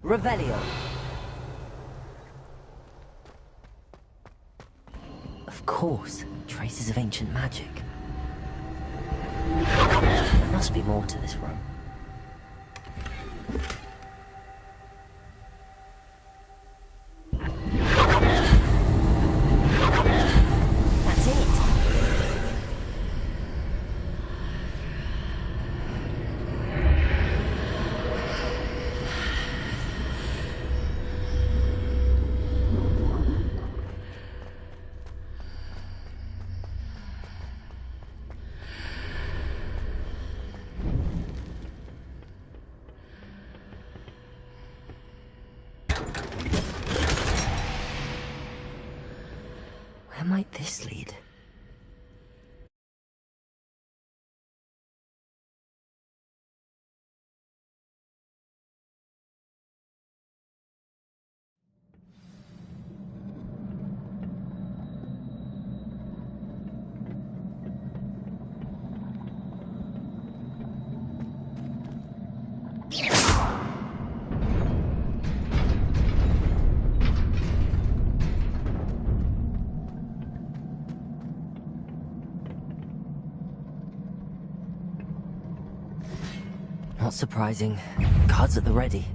Revelio. Of course, traces of ancient magic. There must be more to this room. That's it. Where might this lead? Not surprising. Guards at the ready.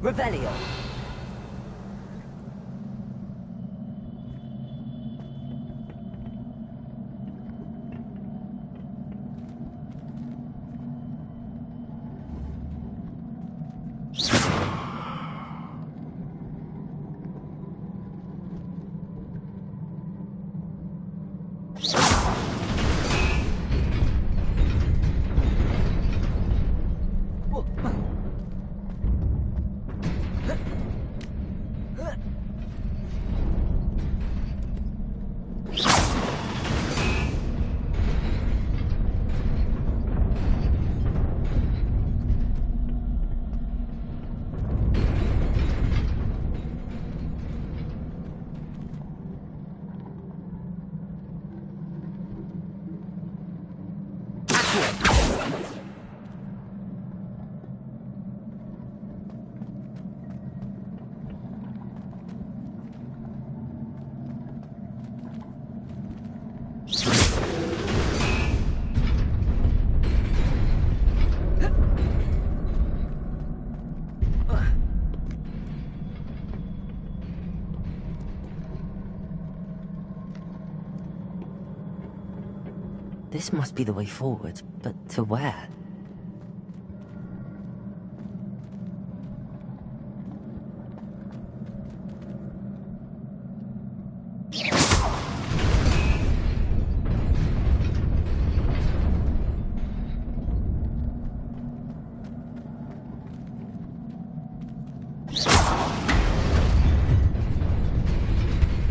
Revelio. This must be the way forward, but to where?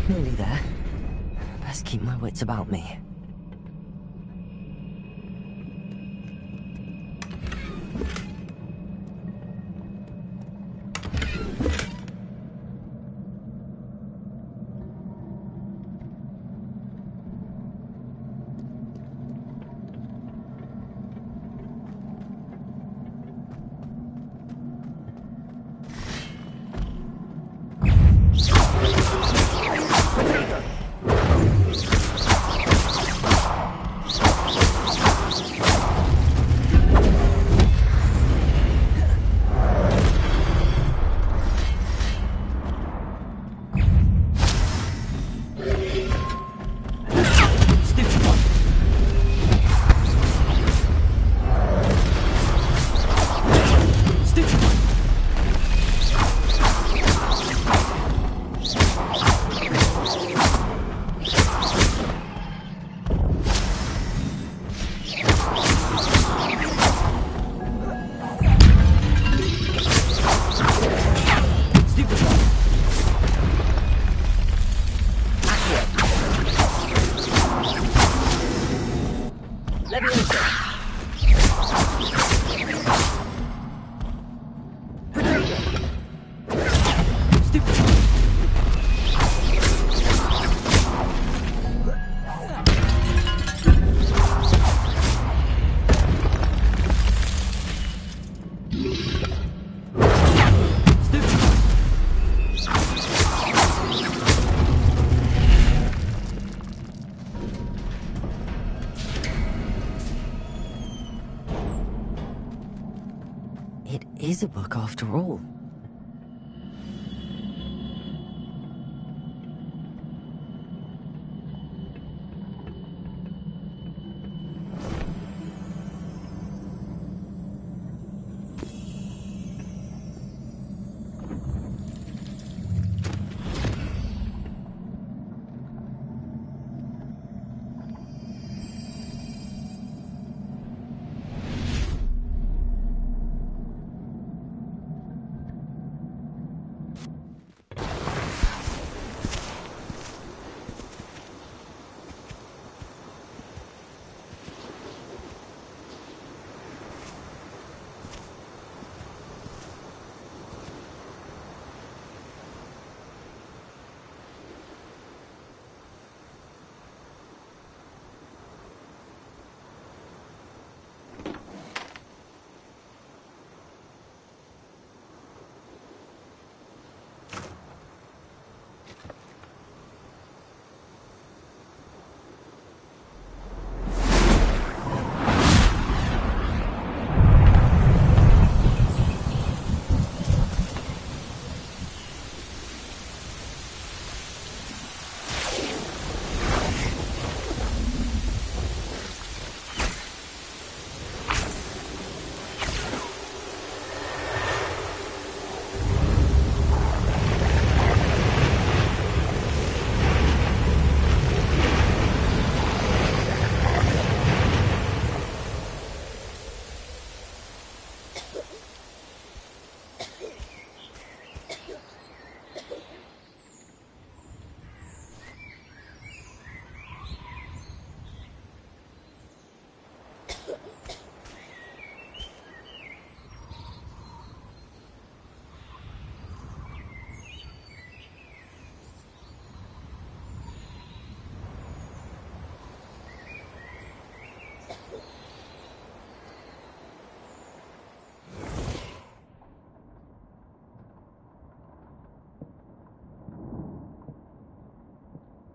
Nearly there. Best keep my wits about me. It is a book after all.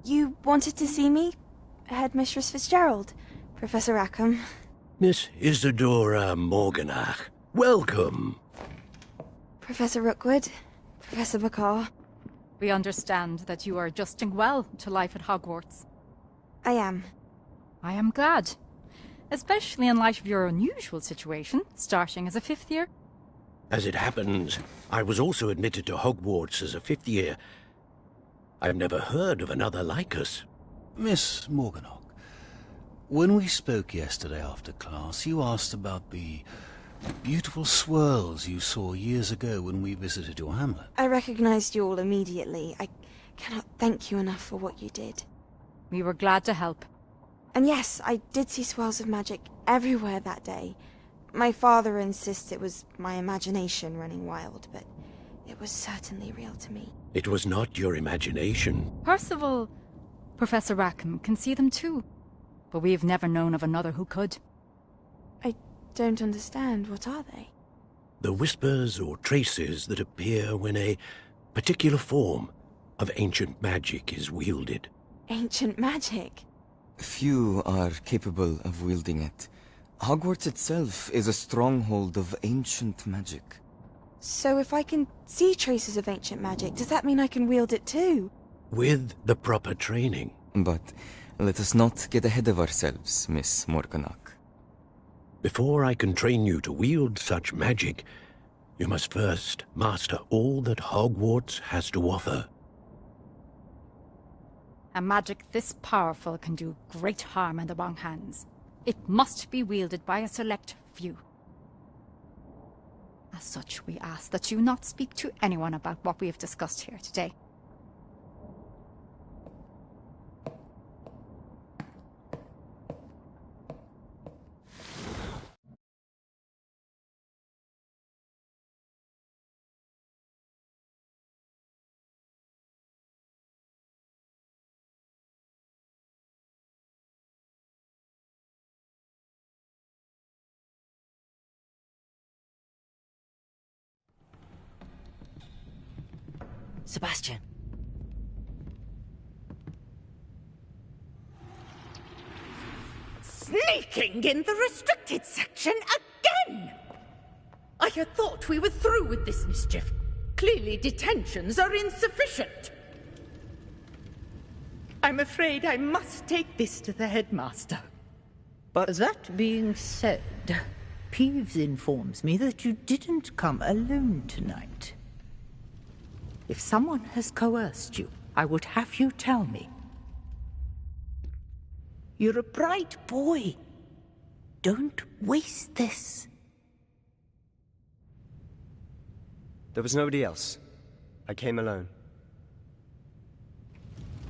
You wanted to see me? Headmistress Fitzgerald, Professor Rackham. Miss Isadora Morganach, welcome. Professor Rookwood, Professor Bakar. We understand that you are adjusting well to life at Hogwarts. I am. I am glad. Especially in light of your unusual situation, starting as a fifth year. As it happens, I was also admitted to Hogwarts as a fifth year. I've never heard of another like us. Miss Morganach, when we spoke yesterday after class, you asked about the beautiful swirls you saw years ago when we visited your hamlet. I recognized you all immediately. I cannot thank you enough for what you did. We were glad to help. And yes, I did see swirls of magic everywhere that day. My father insists it was my imagination running wild, but it was certainly real to me. It was not your imagination. Percival, Professor Rackham can see them too. But we've never known of another who could. I don't understand. What are they? The whispers or traces that appear when a particular form of ancient magic is wielded. Ancient magic? Few are capable of wielding it. Hogwarts itself is a stronghold of ancient magic. So if I can see traces of ancient magic, does that mean I can wield it too? With the proper training. But let us not get ahead of ourselves, Miss Morganach. Before I can train you to wield such magic, you must first master all that Hogwarts has to offer. A magic this powerful can do great harm in the wrong hands. It must be wielded by a select few. As such, we ask that you not speak to anyone about what we have discussed here today. Sebastian. Sneaking in the restricted section again! I had thought we were through with this mischief. Clearly detentions are insufficient. I'm afraid I must take this to the headmaster. But that being said, Peeves informs me that you didn't come alone tonight. If someone has coerced you, I would have you tell me. You're a bright boy. Don't waste this. There was nobody else. I came alone.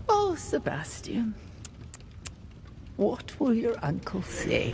Oh, Sebastian. What will your uncle say?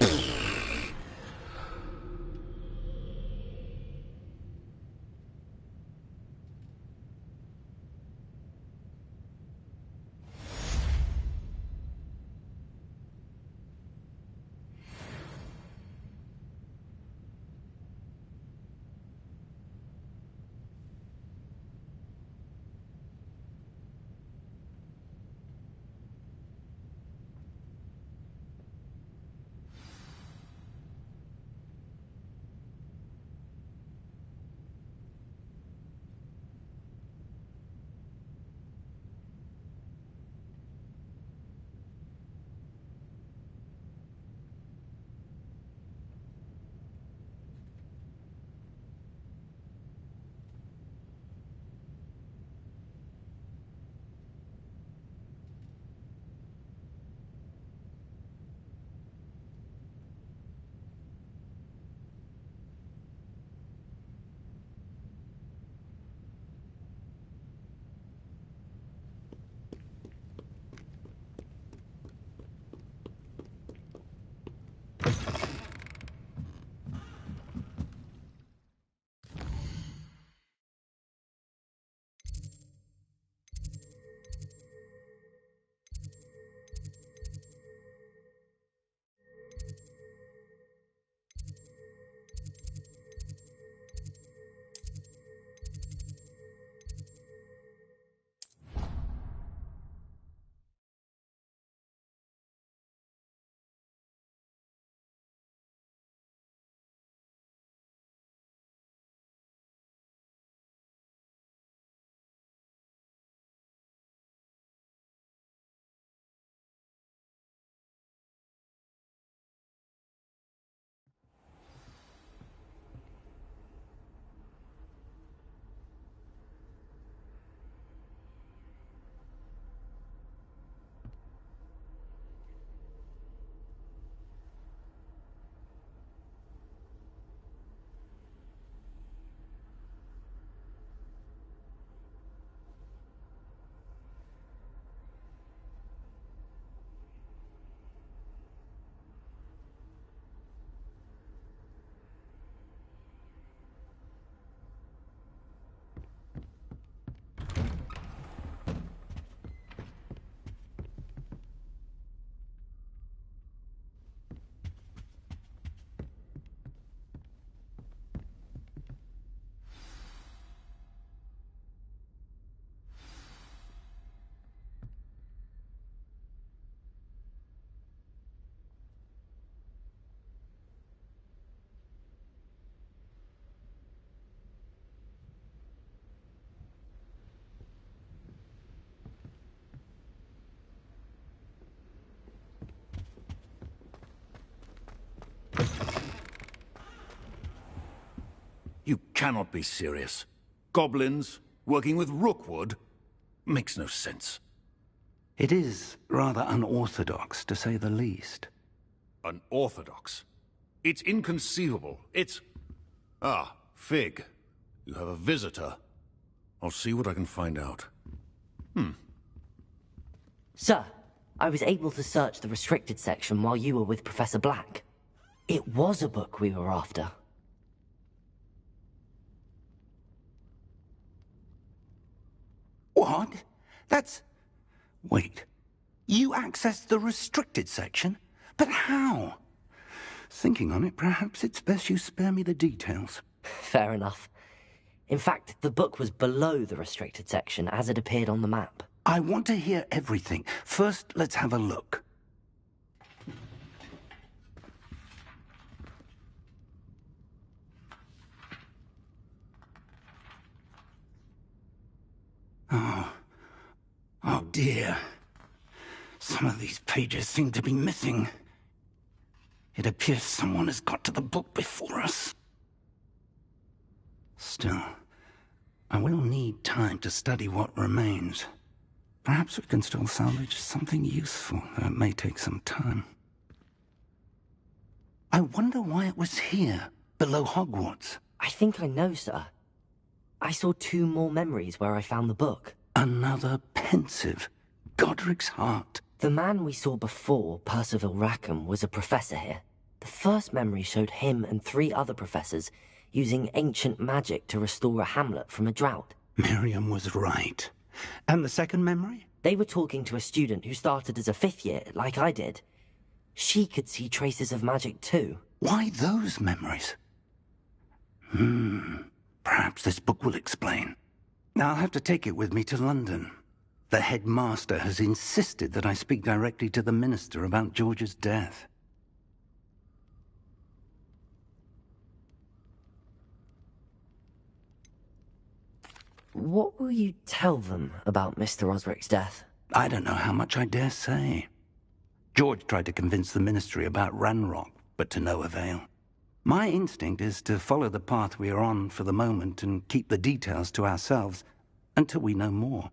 You cannot be serious. Goblins working with Rookwood? Makes no sense. It is rather unorthodox, to say the least. Unorthodox? It's inconceivable. It's... Ah, Fig. You have a visitor. I'll see what I can find out. Sir, I was able to search the restricted section while you were with Professor Black. It was a book we were after. What? That's... Wait. You accessed the restricted section? But how? Thinking on it, perhaps it's best you spare me the details. Fair enough. In fact, the book was below the restricted section as it appeared on the map. I want to hear everything. First, let's have a look. Oh dear. Some of these pages seem to be missing. It appears someone has got to the book before us. Still, I will need time to study what remains. Perhaps we can still salvage something useful, though it may take some time. I wonder why it was here, below Hogwarts. I think I know, sir. I saw 2 more memories where I found the book. Another pensive. Godric's heart. The man we saw before, Percival Rackham, was a professor here. The first memory showed him and 3 other professors using ancient magic to restore a hamlet from a drought. Miriam was right. And the second memory? They were talking to a student who started as a 5th year, like I did. She could see traces of magic too. Why those memories? Perhaps this book will explain. I'll have to take it with me to London. The headmaster has insisted that I speak directly to the minister about George's death. What will you tell them about Mr. Osric's death? I don't know how much I dare say. George tried to convince the ministry about Ranrock, but to no avail. My instinct is to follow the path we are on for the moment and keep the details to ourselves until we know more.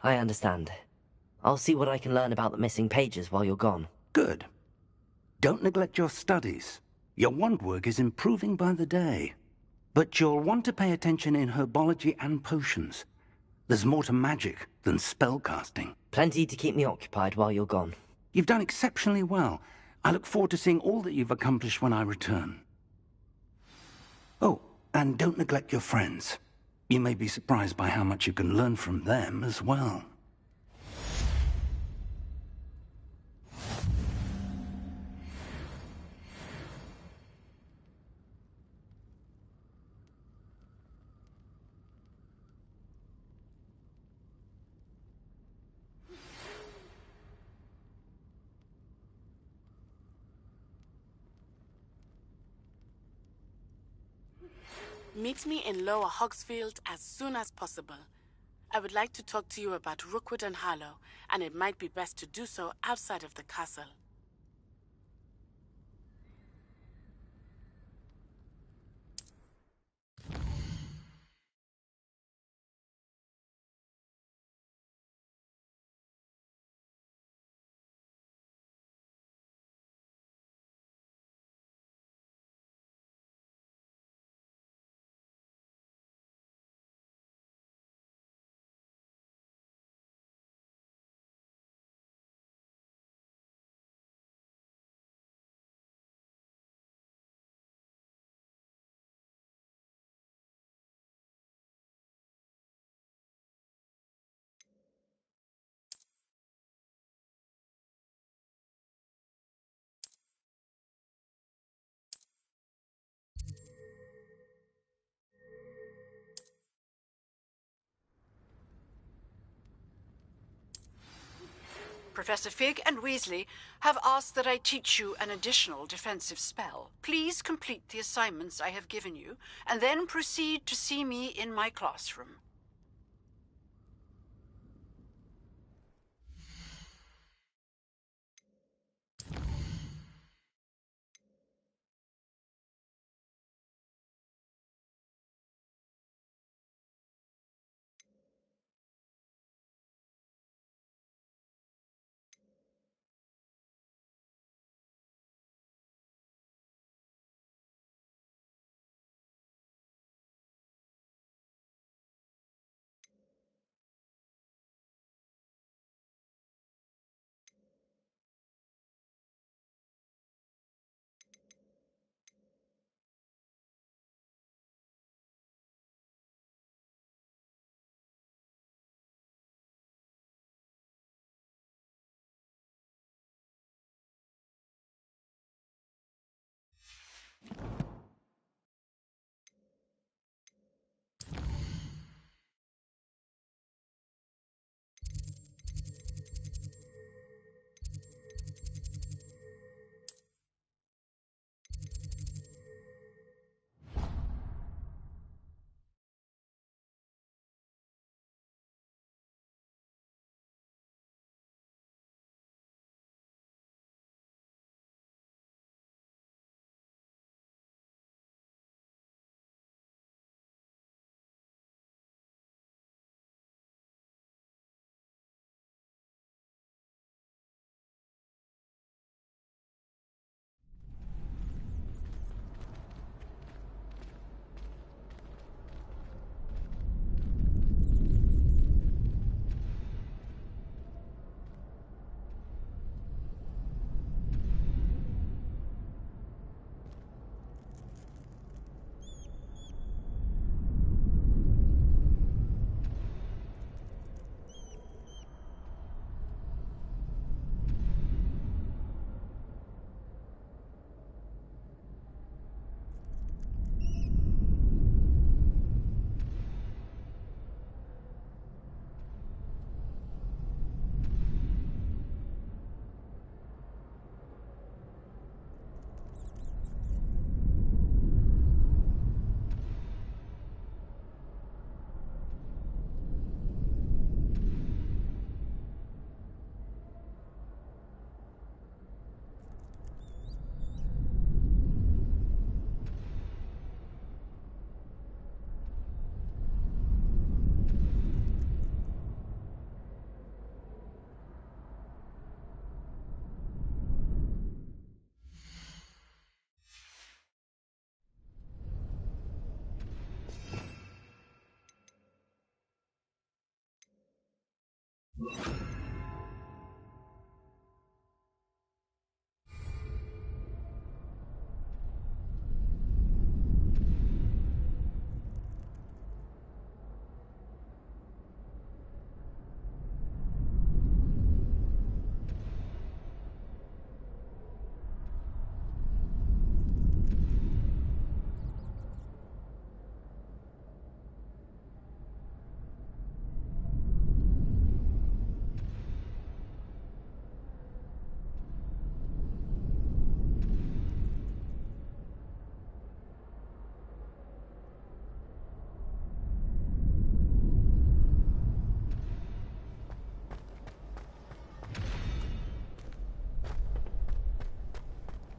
I understand. I'll see what I can learn about the missing pages while you're gone. Good. Don't neglect your studies. Your wand work is improving by the day. But you'll want to pay attention in herbology and potions. There's more to magic than spellcasting. Plenty to keep me occupied while you're gone. You've done exceptionally well. I look forward to seeing all that you've accomplished when I return. Oh, and don't neglect your friends. You may be surprised by how much you can learn from them as well. Meet me in Lower Hogsfield as soon as possible. I would like to talk to you about Rookwood and Harlow, and it might be best to do so outside of the castle. Professor Fig and Weasley have asked that I teach you an additional defensive spell. Please complete the assignments I have given you, and then proceed to see me in my classroom.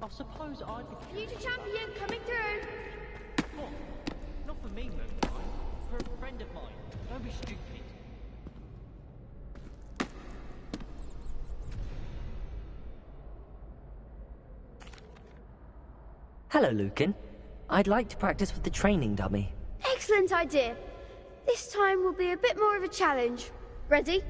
I suppose I'd be... Future champion coming through! What? Not for me, Moonlight. For a friend of mine. Don't be stupid. Hello, Lucan. I'd like to practice with the training dummy. Excellent idea. This time will be a bit more of a challenge. Ready?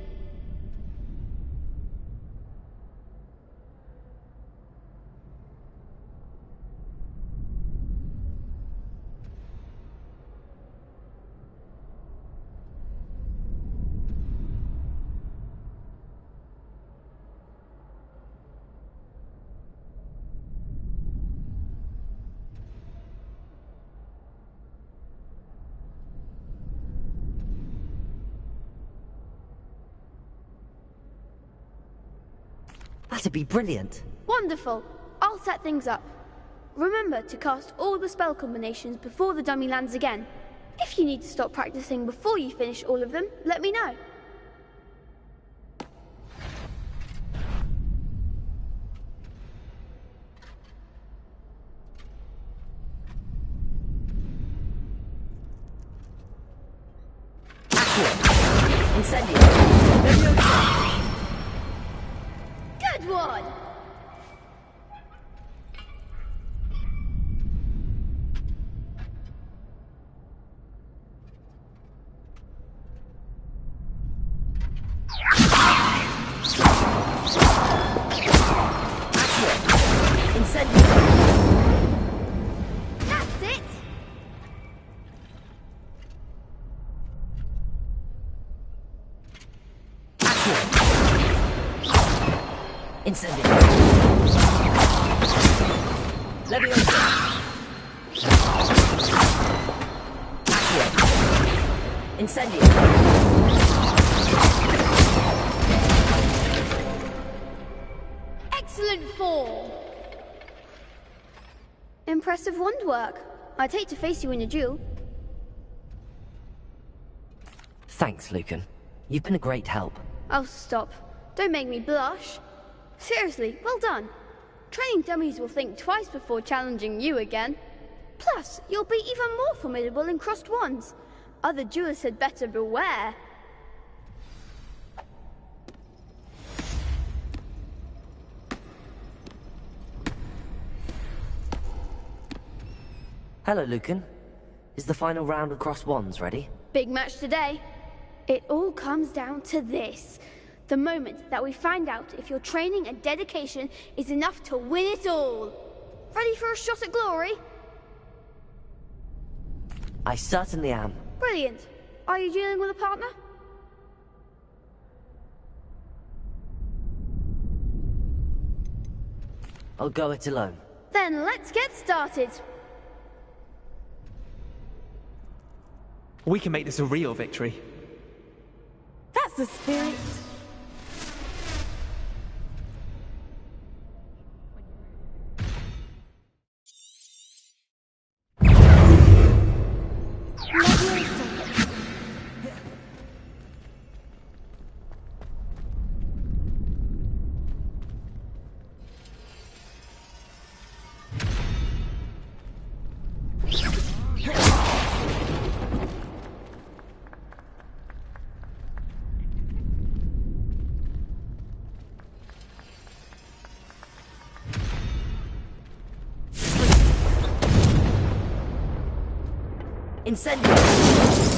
That'd be brilliant. Wonderful. I'll set things up. Remember to cast all the spell combinations before the dummy lands again. If you need to stop practicing before you finish all of them, let me know. Incendio. Good one! That's it! Incendio. Leviosa. Accio. Incendio. Excellent form! Impressive wand work. I'd hate to face you in a duel. Thanks, Lucan. You've been a great help. Oh, stop. Don't make me blush. Seriously, well done. Training dummies will think twice before challenging you again. Plus, you'll be even more formidable in crossed wands. Other duelists had better beware. Hello, Lucan. Is the final round of crossed wands ready? Big match today. It all comes down to this. The moment that we find out if your training and dedication is enough to win it all. Ready for a shot at glory? I certainly am. Brilliant. Are you dealing with a partner? I'll go it alone. Then let's get started. We can make this a real victory. That's the spirit. Incendio!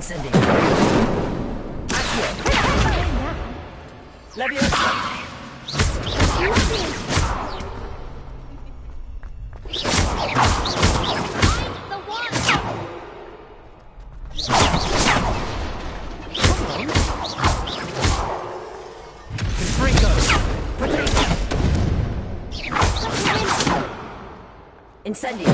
Incendio. Leviosa. Incendio.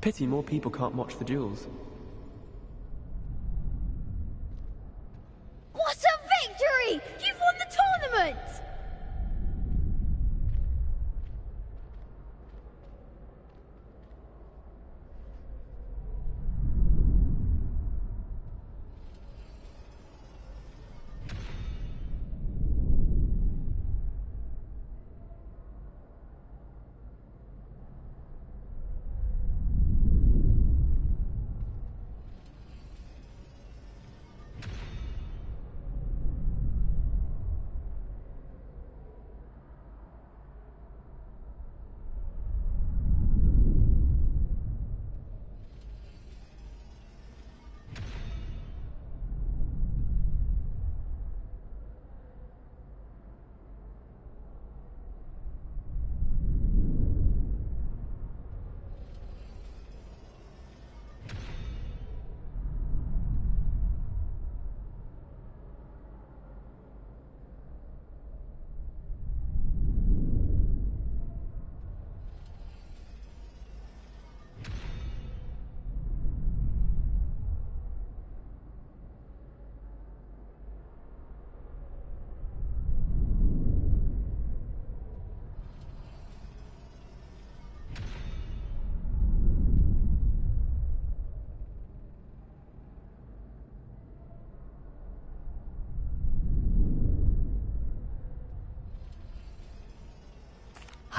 Pity more people can't watch the duels. What a victory! You've won the tournament!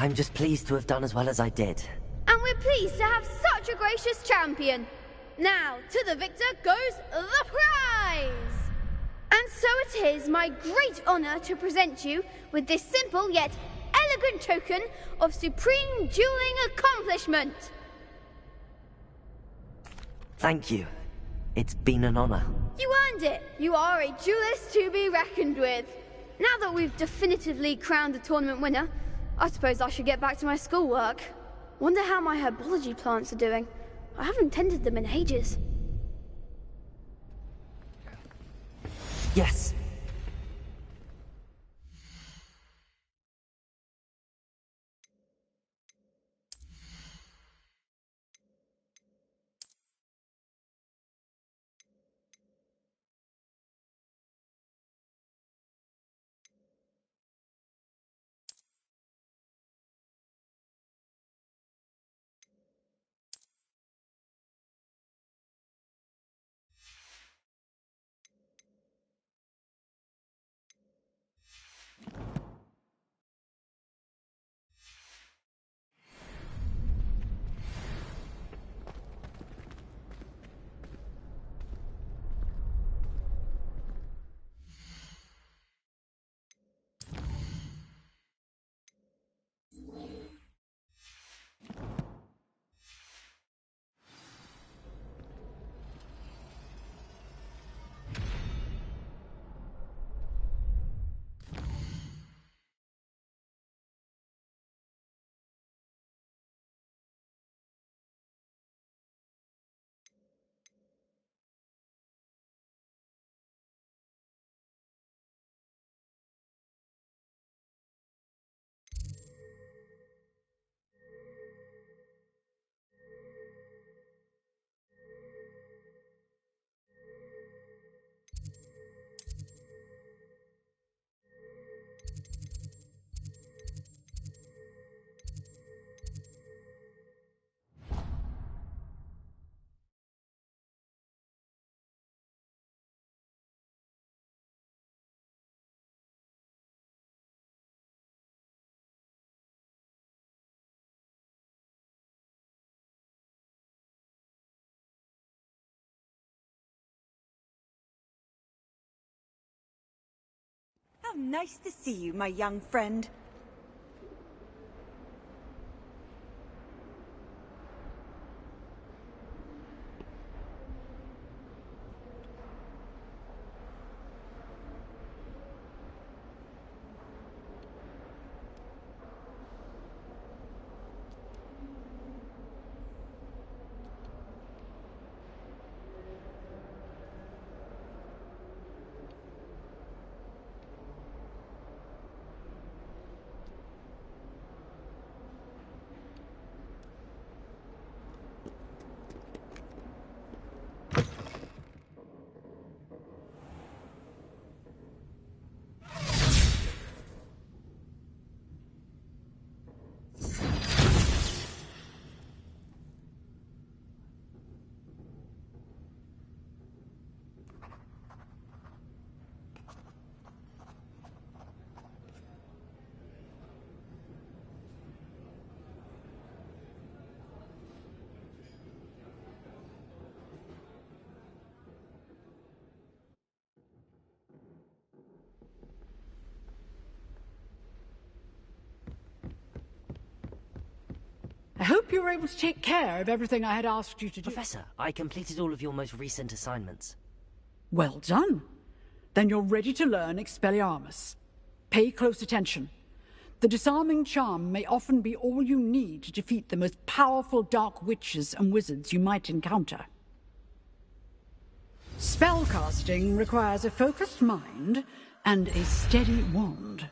I'm just pleased to have done as well as I did. And we're pleased to have such a gracious champion. Now, to the victor goes the prize! And so it is my great honor to present you with this simple yet elegant token of supreme dueling accomplishment. Thank you. It's been an honor. You earned it. You are a duelist to be reckoned with. Now that we've definitively crowned the tournament winner, I suppose I should get back to my schoolwork. Wonder how my herbology plants are doing. I haven't tended them in ages. Yes. How nice to see you, my young friend. I hope you were able to take care of everything I had asked you to do. Professor, I completed all of your most recent assignments. Well done. Then you're ready to learn Expelliarmus. Pay close attention. The disarming charm may often be all you need to defeat the most powerful dark witches and wizards you might encounter. Spellcasting requires a focused mind and a steady wand.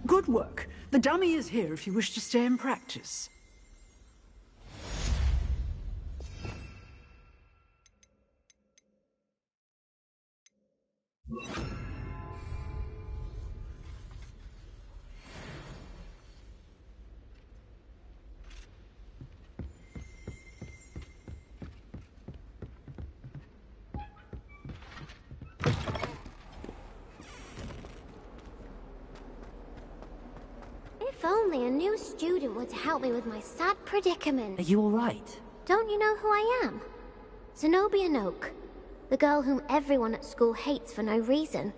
Good work. The dummy is here if you wish to stay and practice. If only a new student were to help me with my sad predicament. Are you all right? Don't you know who I am? Zenobia Noak, the girl whom everyone at school hates for no reason.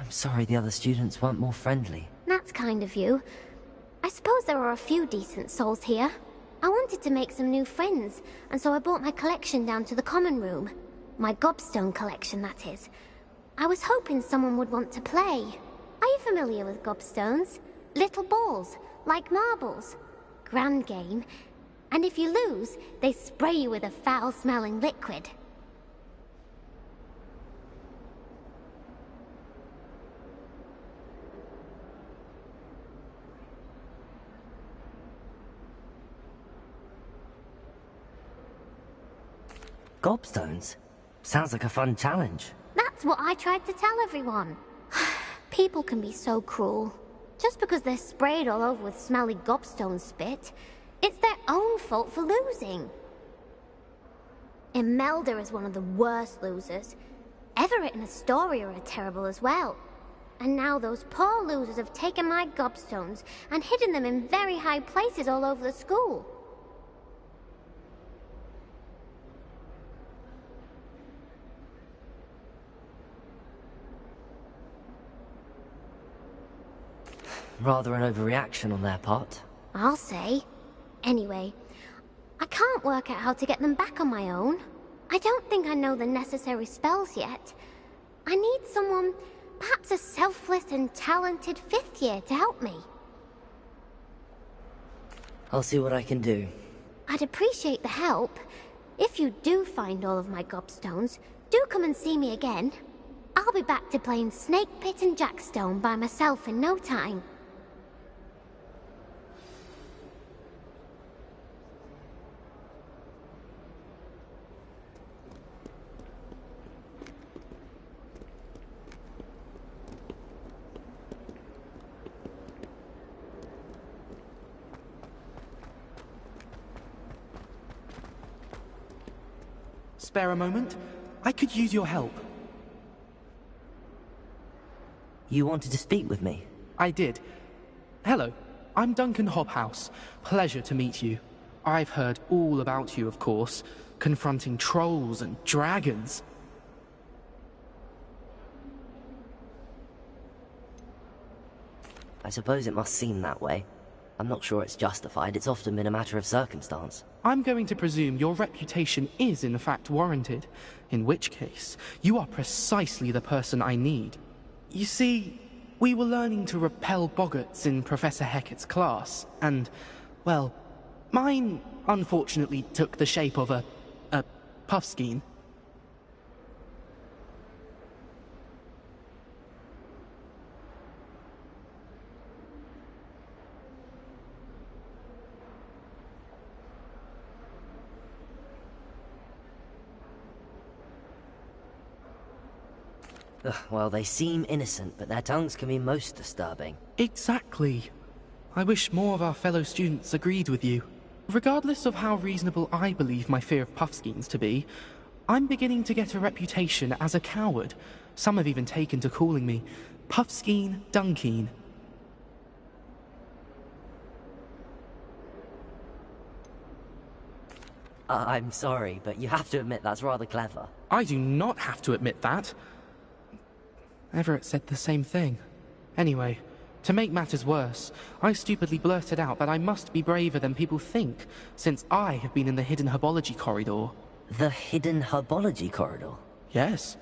I'm sorry the other students weren't more friendly. That's kind of you. I suppose there are a few decent souls here. I wanted to make some new friends, and so I brought my collection down to the common room. My gobstone collection, that is. I was hoping someone would want to play. Are you familiar with gobstones? Little balls, like marbles. Grand game. And if you lose, they spray you with a foul-smelling liquid. Gobstones? Sounds like a fun challenge. That's what I tried to tell everyone. People can be so cruel. Just because they're sprayed all over with smelly gobstone spit, it's their own fault for losing. Imelda is one of the worst losers. Everett and Astoria are terrible as well. And now those poor losers have taken my gobstones and hidden them in very high places all over the school. Rather an overreaction on their part. I'll say. Anyway, I can't work out how to get them back on my own. I don't think I know the necessary spells yet. I need someone, perhaps a selfless and talented 5th year to help me. I'll see what I can do. I'd appreciate the help. If you do find all of my gobstones, do come and see me again. I'll be back to playing Snake Pit and Jackstone by myself in no time. Spare a moment? I could use your help. You wanted to speak with me? I did. Hello, I'm Duncan Hobhouse. Pleasure to meet you. I've heard all about you, of course, confronting trolls and dragons. I suppose it must seem that way. I'm not sure it's justified. It's often been a matter of circumstance. I'm going to presume your reputation is in fact warranted, in which case, you are precisely the person I need. You see, we were learning to repel boggarts in Professor Hecat's class, and, well, mine unfortunately took the shape of a puffskein. Well, they seem innocent, but their tongues can be most disturbing. Exactly. I wish more of our fellow students agreed with you. Regardless of how reasonable I believe my fear of puffskeins to be, I'm beginning to get a reputation as a coward. Some have even taken to calling me Puffskeen Dunkeen. I'm sorry, but you have to admit that's rather clever. I do not have to admit that. Everett said the same thing. Anyway, to make matters worse, I stupidly blurted out that I must be braver than people think, since I have been in the hidden herbology corridor. The hidden herbology corridor? Yes.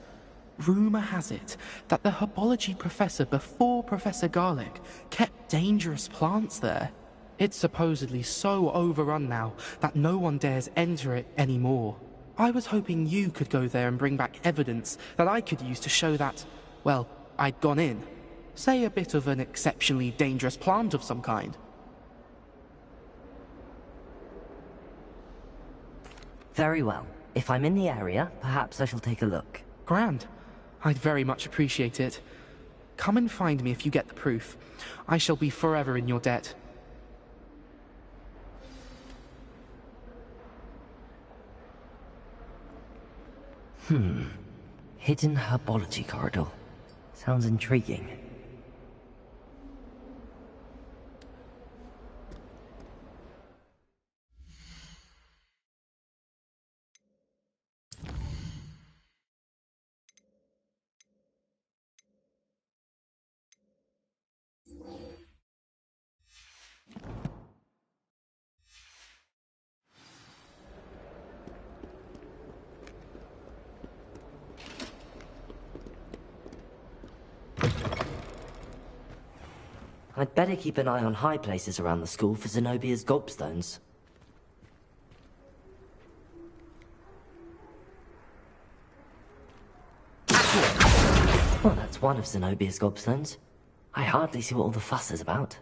Rumour has it that the herbology professor before Professor Garlick kept dangerous plants there. It's supposedly so overrun now that no one dares enter it anymore. I was hoping you could go there and bring back evidence that I could use to show that, well, I'd gone in. Say a bit of an exceptionally dangerous plant of some kind. Very well. If I'm in the area, perhaps I shall take a look. Grand. I'd very much appreciate it. Come and find me if you get the proof. I shall be forever in your debt. Hidden herbology corridor. Sounds intriguing. I'd better keep an eye on high places around the school for Zenobia's gobstones. Well, that's one of Zenobia's gobstones. I hardly see what all the fuss is about.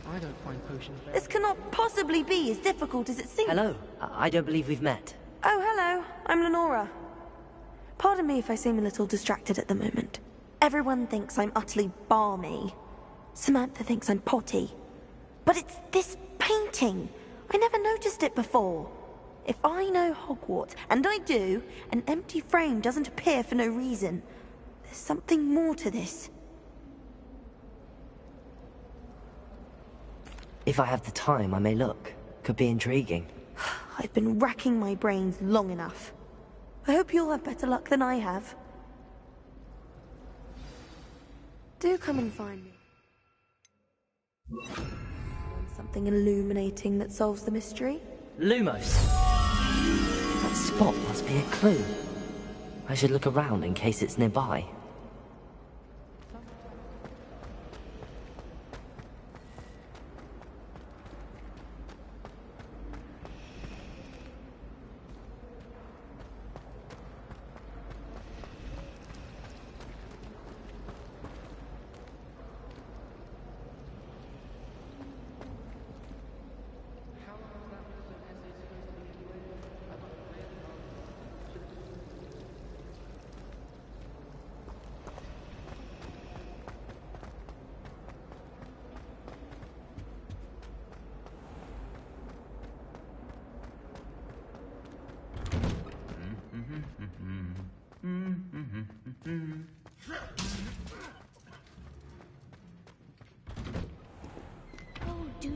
I don't find potions very... This cannot possibly be as difficult as it seems. Hello. I don't believe we've met. Oh, hello. I'm Lenora. Pardon me if I seem a little distracted at the moment. Everyone thinks I'm utterly balmy. Samantha thinks I'm potty. But it's this painting. I never noticed it before. If I know Hogwarts, and I do, an empty frame doesn't appear for no reason. There's something more to this. If I have the time, I may look. Could be intriguing. I've been racking my brains long enough. I hope you'll have better luck than I have. Do come and find me. Something illuminating that solves the mystery? Lumos! That spot must be a clue. I should look around in case it's nearby.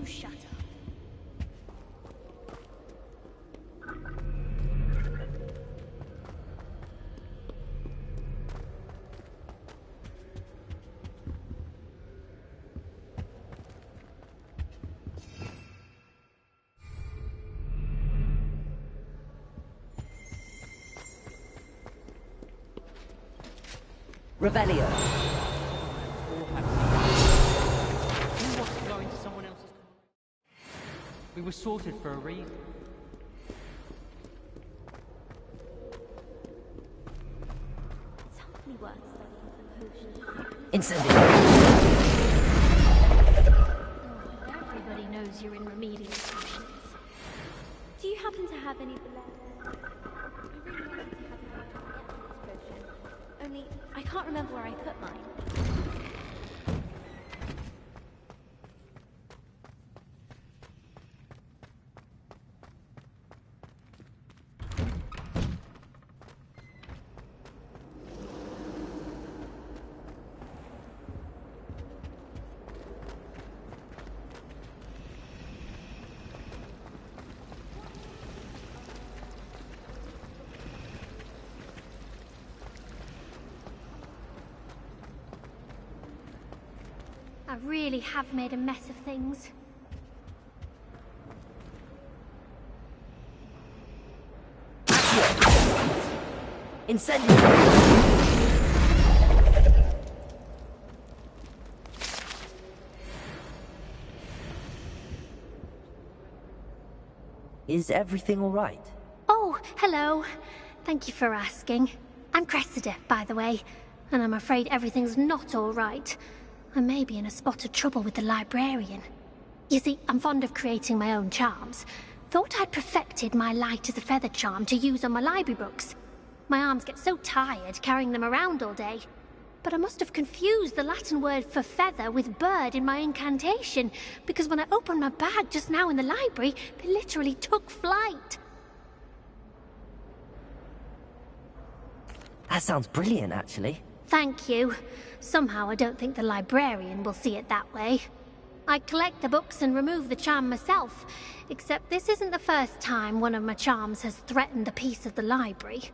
You shut up. Revelio. We want to go into someone else's. We were sorted for a reason. It's hardly worth studying for potions. Incendio. Everybody knows you're in remedial potions. Do you happen to have any left? I really wanted to have a potion. Only, I can't remember where I put mine. I really have made a mess of things. Incendio. Is everything all right? Oh, hello. Thank you for asking. I'm Cressida, by the way, and I'm afraid everything's not all right. I may be in a spot of trouble with the librarian. You see, I'm fond of creating my own charms. Thought I'd perfected my light as a feather charm to use on my library books. My arms get so tired carrying them around all day. But I must have confused the Latin word for feather with bird in my incantation, because when I opened my bag just now in the library, they literally took flight. That sounds brilliant, actually. Thank you. Somehow I don't think the librarian will see it that way. I collect the books and remove the charm myself, except this isn't the first time one of my charms has threatened the peace of the library.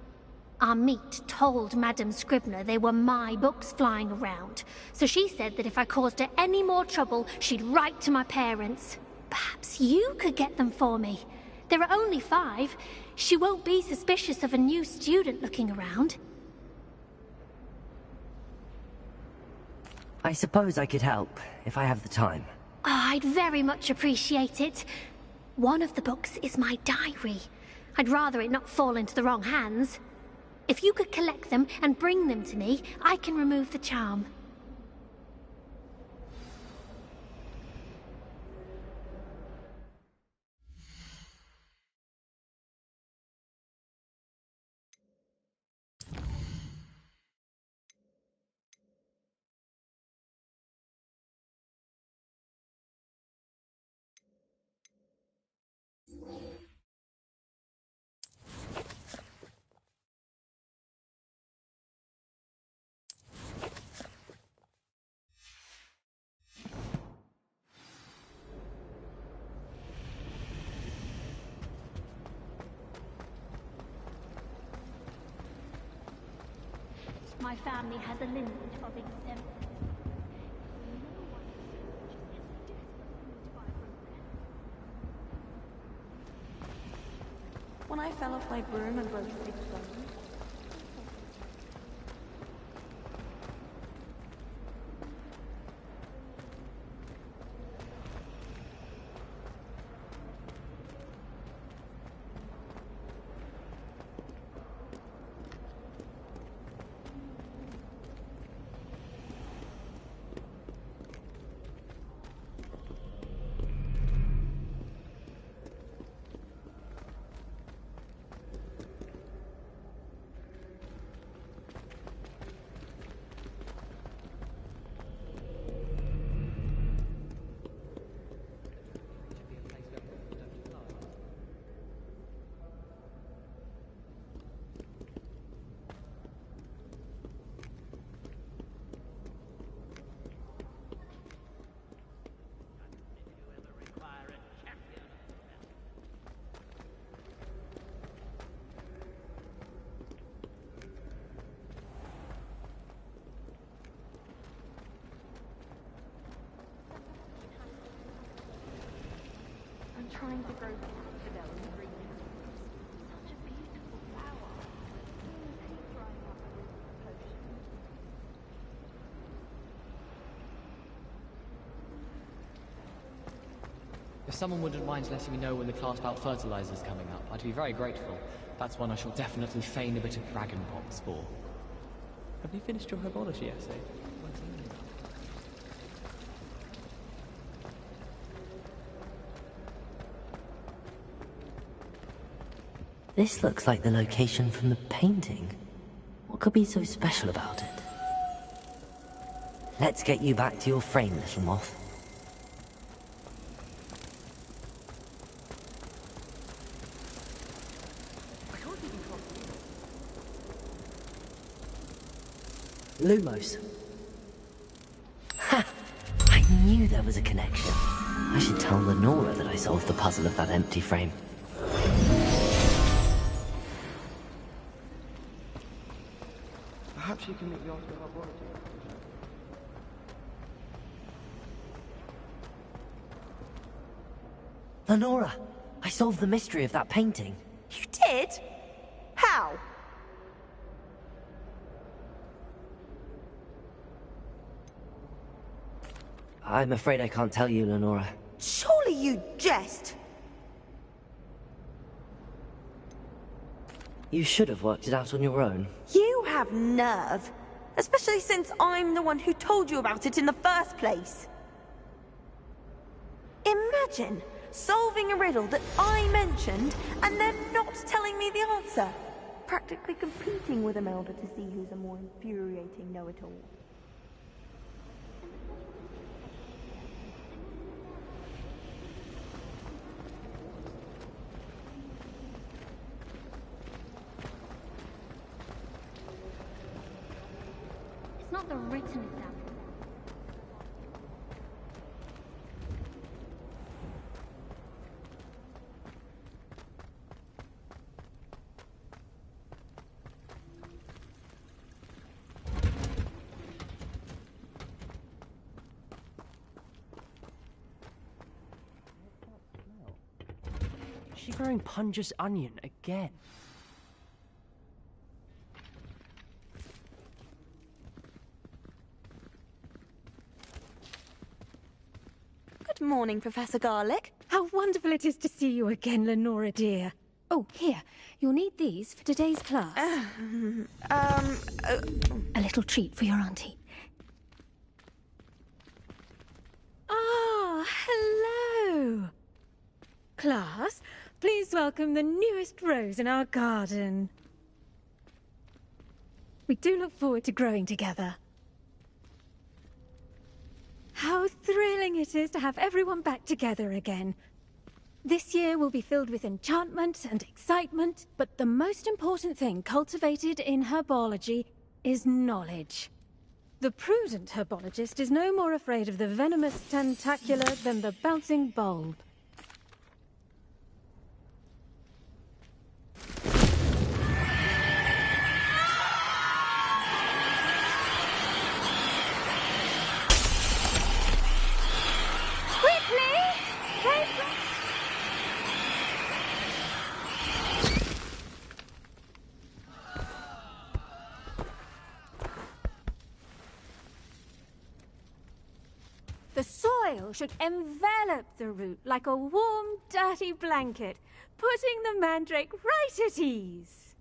Our meet told Madame Scribner they were my books flying around, so she said that if I caused her any more trouble, she'd write to my parents. Perhaps you could get them for me. There are only 5. She won't be suspicious of a new student looking around. I suppose I could help, if I have the time. Oh, I'd very much appreciate it. One of the books is my diary. I'd rather it not fall into the wrong hands. If you could collect them and bring them to me, I can remove the charm. My family has a lineage of exemplary. When I fell off my broom and broke a big bone. trying to grow daffodil in green leaves. Such a beautiful flower. Paint drying up with the potion. If someone wouldn't mind letting me know when the class about fertilizer's coming up, I'd be very grateful. That's one I shall definitely feign a bit of dragon pox for. Have you finished your herbology essay? This looks like the location from the painting. What could be so special about it? Let's get you back to your frame, little moth. Lumos. Ha! I knew there was a connection. I should tell Lenora that I solved the puzzle of that empty frame. Perhaps you can meet me after herbology. Lenora, I solved the mystery of that painting. You did? How? I'm afraid I can't tell you, Lenora. Surely you jest! You should have worked it out on your own. You have nerve. Especially since I'm the one who told you about it in the first place. Imagine solving a riddle that I mentioned and then not telling me the answer. Practically competing with Imelda to see who's a more infuriating know-it-all. It's not the written example. Is she growing Punja's onion again? Good morning, Professor Garlic. How wonderful it is to see you again, Lenora dear. Oh, here. You'll need these for today's class. A little treat for your auntie. Ah, hello. Class, please welcome the newest rose in our garden. We do look forward to growing together. How thrilling it is to have everyone back together again. This year will be filled with enchantment and excitement, but the most important thing cultivated in herbology is knowledge. The prudent herbologist is no more afraid of the venomous tentacula than the bouncing bulb. The soil should envelop the root like a warm, dirty blanket, putting the mandrake right at ease.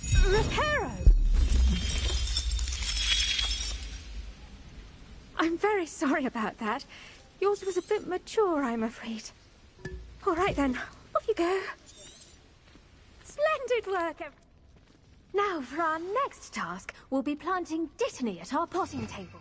Reparo! I'm very sorry about that. Yours was a bit mature, I'm afraid. All right then, off you go. Splendid work. Now for our next task, we'll be planting dittany at our potting table.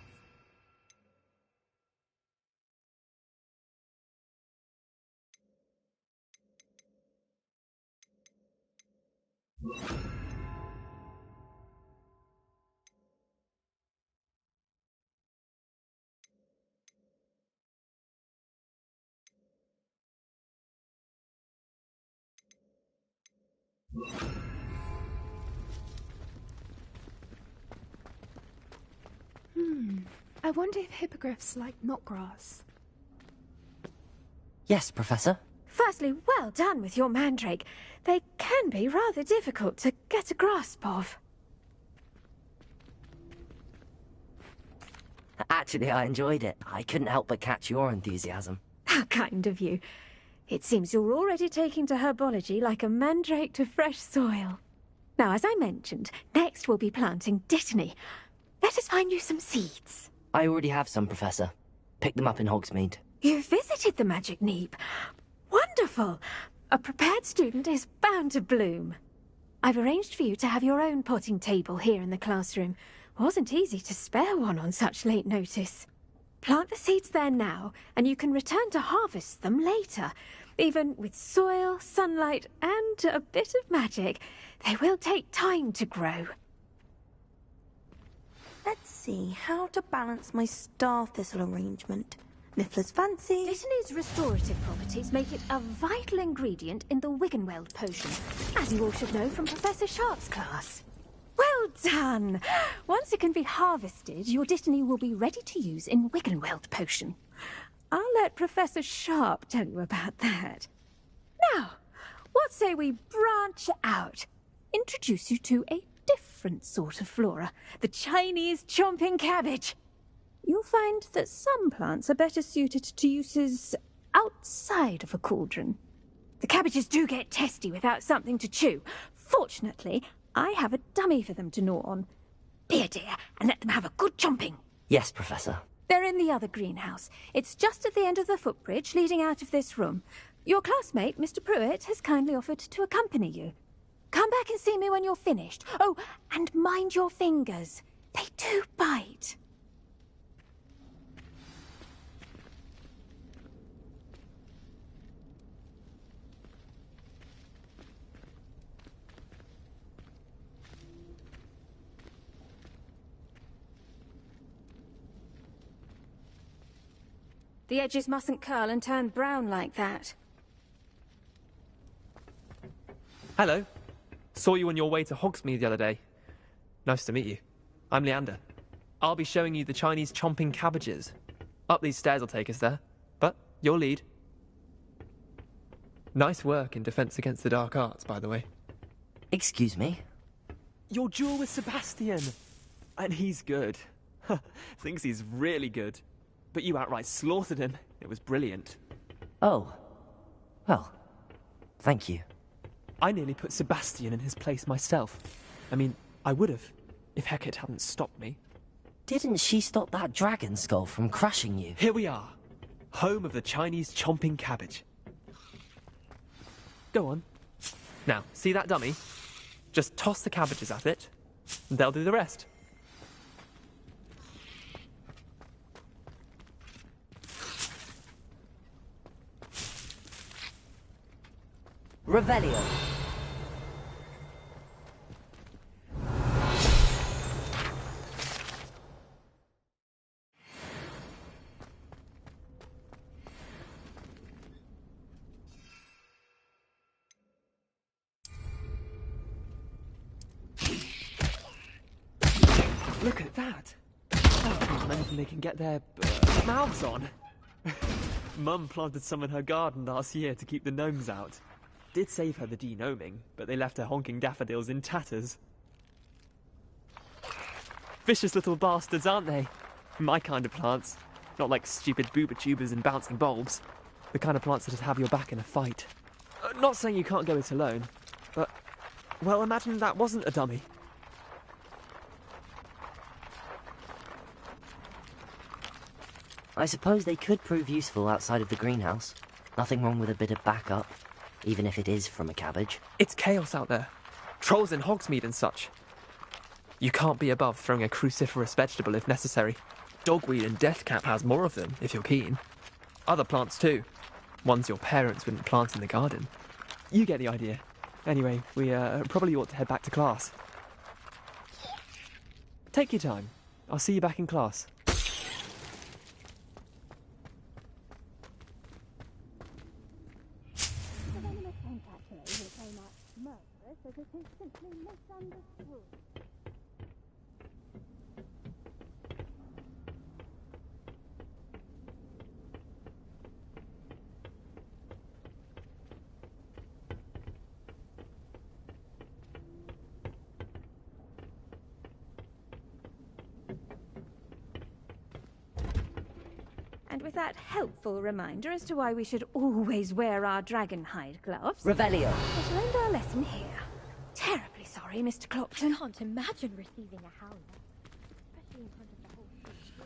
I wonder if hippogriffs like knotgrass. Yes, Professor. Firstly, well done with your mandrake. They can be rather difficult to get a grasp of. Actually, I enjoyed it. I couldn't help but catch your enthusiasm. How kind of you. It seems you're already taking to herbology like a mandrake to fresh soil. Now, as I mentioned, next we'll be planting Dittany. Let us find you some seeds. I already have some, Professor. Picked them up in Hogsmeade. You visited the Magic Neep. Wonderful! A prepared student is bound to bloom. I've arranged for you to have your own potting table here in the classroom. Wasn't easy to spare one on such late notice. Plant the seeds there now, and you can return to harvest them later. Even with soil, sunlight, and a bit of magic, they will take time to grow. Let's see how to balance my star thistle arrangement. Niffler's fancy. Dittany's restorative properties make it a vital ingredient in the Wiggenweld potion, as you all should know from Professor Sharp's class. Well done! Once it can be harvested, your Dittany will be ready to use in Wiggenweld potion. I'll let Professor Sharp tell you about that. Now, what say we branch out? Introduce you to a different sort of flora, the Chinese chomping cabbage. You'll find that some plants are better suited to uses outside of a cauldron. The cabbages do get testy without something to chew. Fortunately, I have a dummy for them to gnaw on. Be a dear and let them have a good chomping. Yes, Professor. They're in the other greenhouse. It's just at the end of the footbridge leading out of this room. Your classmate, Mr. Pruitt, has kindly offered to accompany you. Come back and see me when you're finished. Oh, and mind your fingers. They do bite. The edges mustn't curl and turn brown like that. Hello. Saw you on your way to Hogsmeade the other day. Nice to meet you. I'm Leander. I'll be showing you the Chinese chomping cabbages. Up these stairs will take us there. But your lead. Nice work in Defense Against the Dark Arts, by the way. Excuse me? Your duel with Sebastian. And he's good. Thinks he's really good. But you outright slaughtered him. It was brilliant. Oh. Well, thank you. I nearly put Sebastian in his place myself. I mean, I would have, if Hecate hadn't stopped me. Didn't she stop that dragon skull from crushing you? Here we are. Home of the Chinese chomping cabbage. Go on. Now, see that dummy? Just toss the cabbages at it, and they'll do the rest. Revelio. Look at that. That's more than anything they can get their mouths on. Mum planted some in her garden last year to keep the gnomes out. Did save her the denoming, but they left her honking daffodils in tatters. Vicious little bastards, aren't they? My kind of plants. Not like stupid booba tubers and bouncing bulbs. The kind of plants that'd have your back in a fight. Not saying you can't go it alone, but... well, imagine that wasn't a dummy. I suppose they could prove useful outside of the greenhouse. Nothing wrong with a bit of backup. Even if it is from a cabbage. It's chaos out there. Trolls in Hogsmeade and such. You can't be above throwing a cruciferous vegetable if necessary. Dogweed and deathcap has more of them, if you're keen. Other plants too. Ones your parents wouldn't plant in the garden. You get the idea. Anyway, we probably ought to head back to class. Take your time. I'll see you back in class. And with that helpful reminder as to why we should always wear our dragon hide gloves... Revelio. I shall end our lesson here. Terribly sorry, Mr. Clopton. I can't imagine receiving a howl, especially in front of the whole school.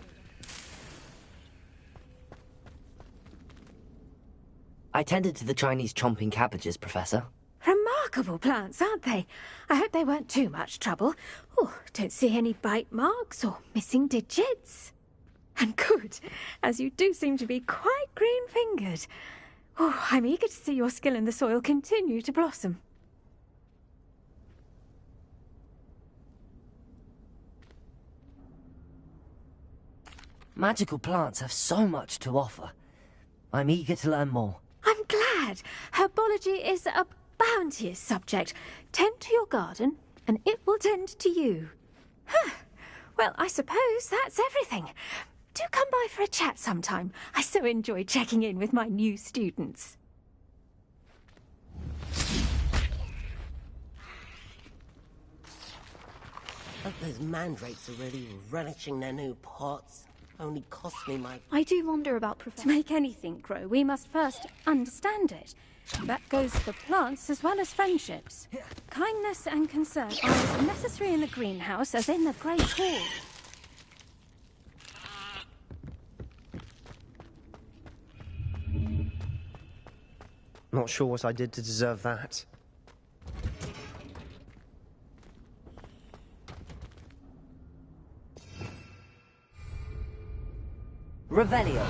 I tended to the Chinese chomping cabbages, Professor. Remarkable plants, aren't they? I hope they weren't too much trouble. Oh, don't see any bite marks or missing digits. And good, as you do seem to be quite green-fingered. Oh, I'm eager to see your skill in the soil continue to blossom. Magical plants have so much to offer. I'm eager to learn more. I'm glad. Herbology is a bounteous subject. Tend to your garden, and it will tend to you. Huh. Well, I suppose that's everything. Do come by for a chat sometime. I so enjoy checking in with my new students. Hope those mandrakes are really relishing their new pots. Only cost me my... I do wonder about Professor. To make anything grow, we must first understand it. That goes for plants as well as friendships. Kindness and concern are as necessary in the greenhouse as in the Great Hall. Not sure what I did to deserve that. Revelio.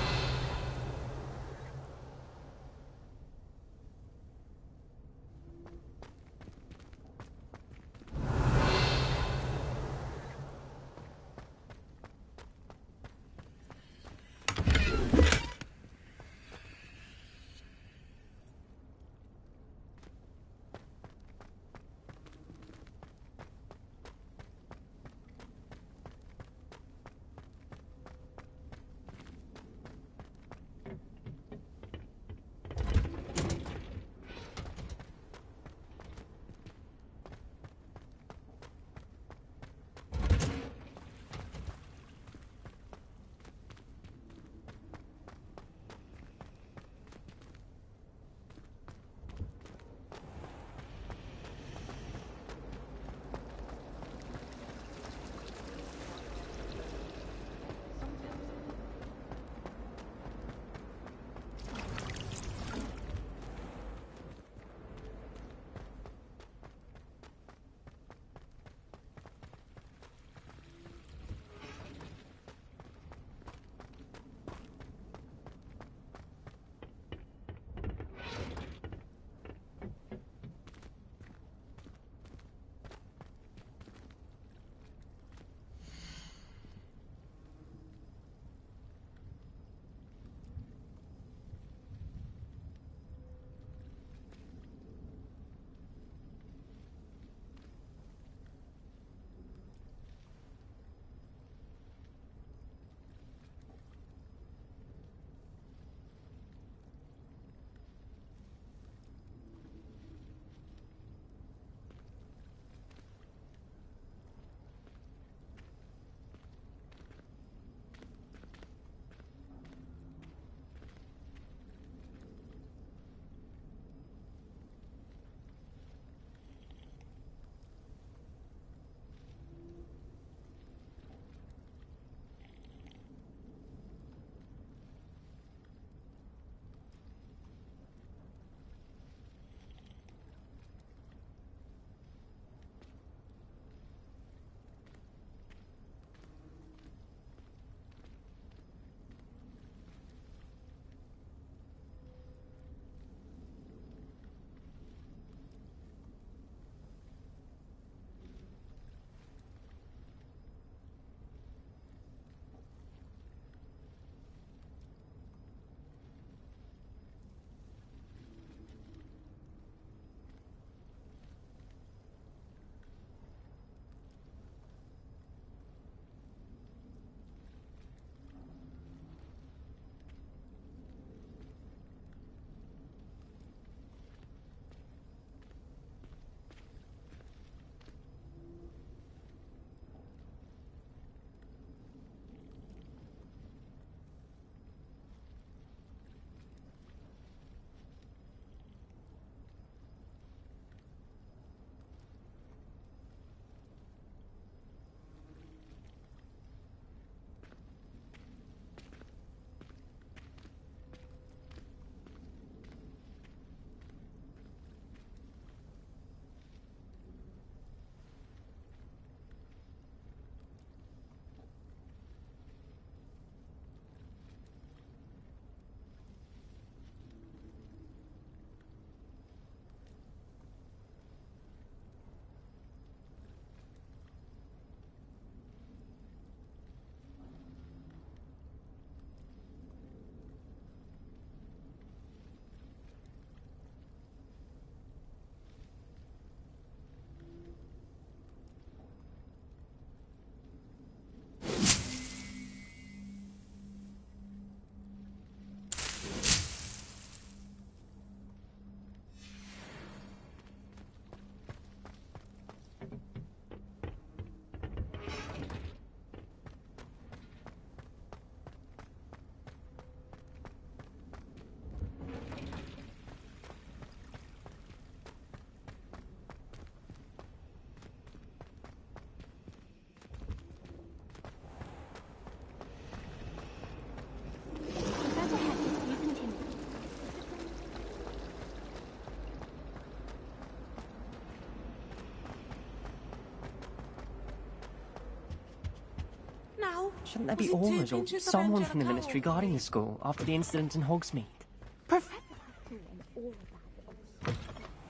now? Shouldn't there be Was it two aurors or pinches of someone from the Angelica ministry guarding the school after the incident in Hogsmeade?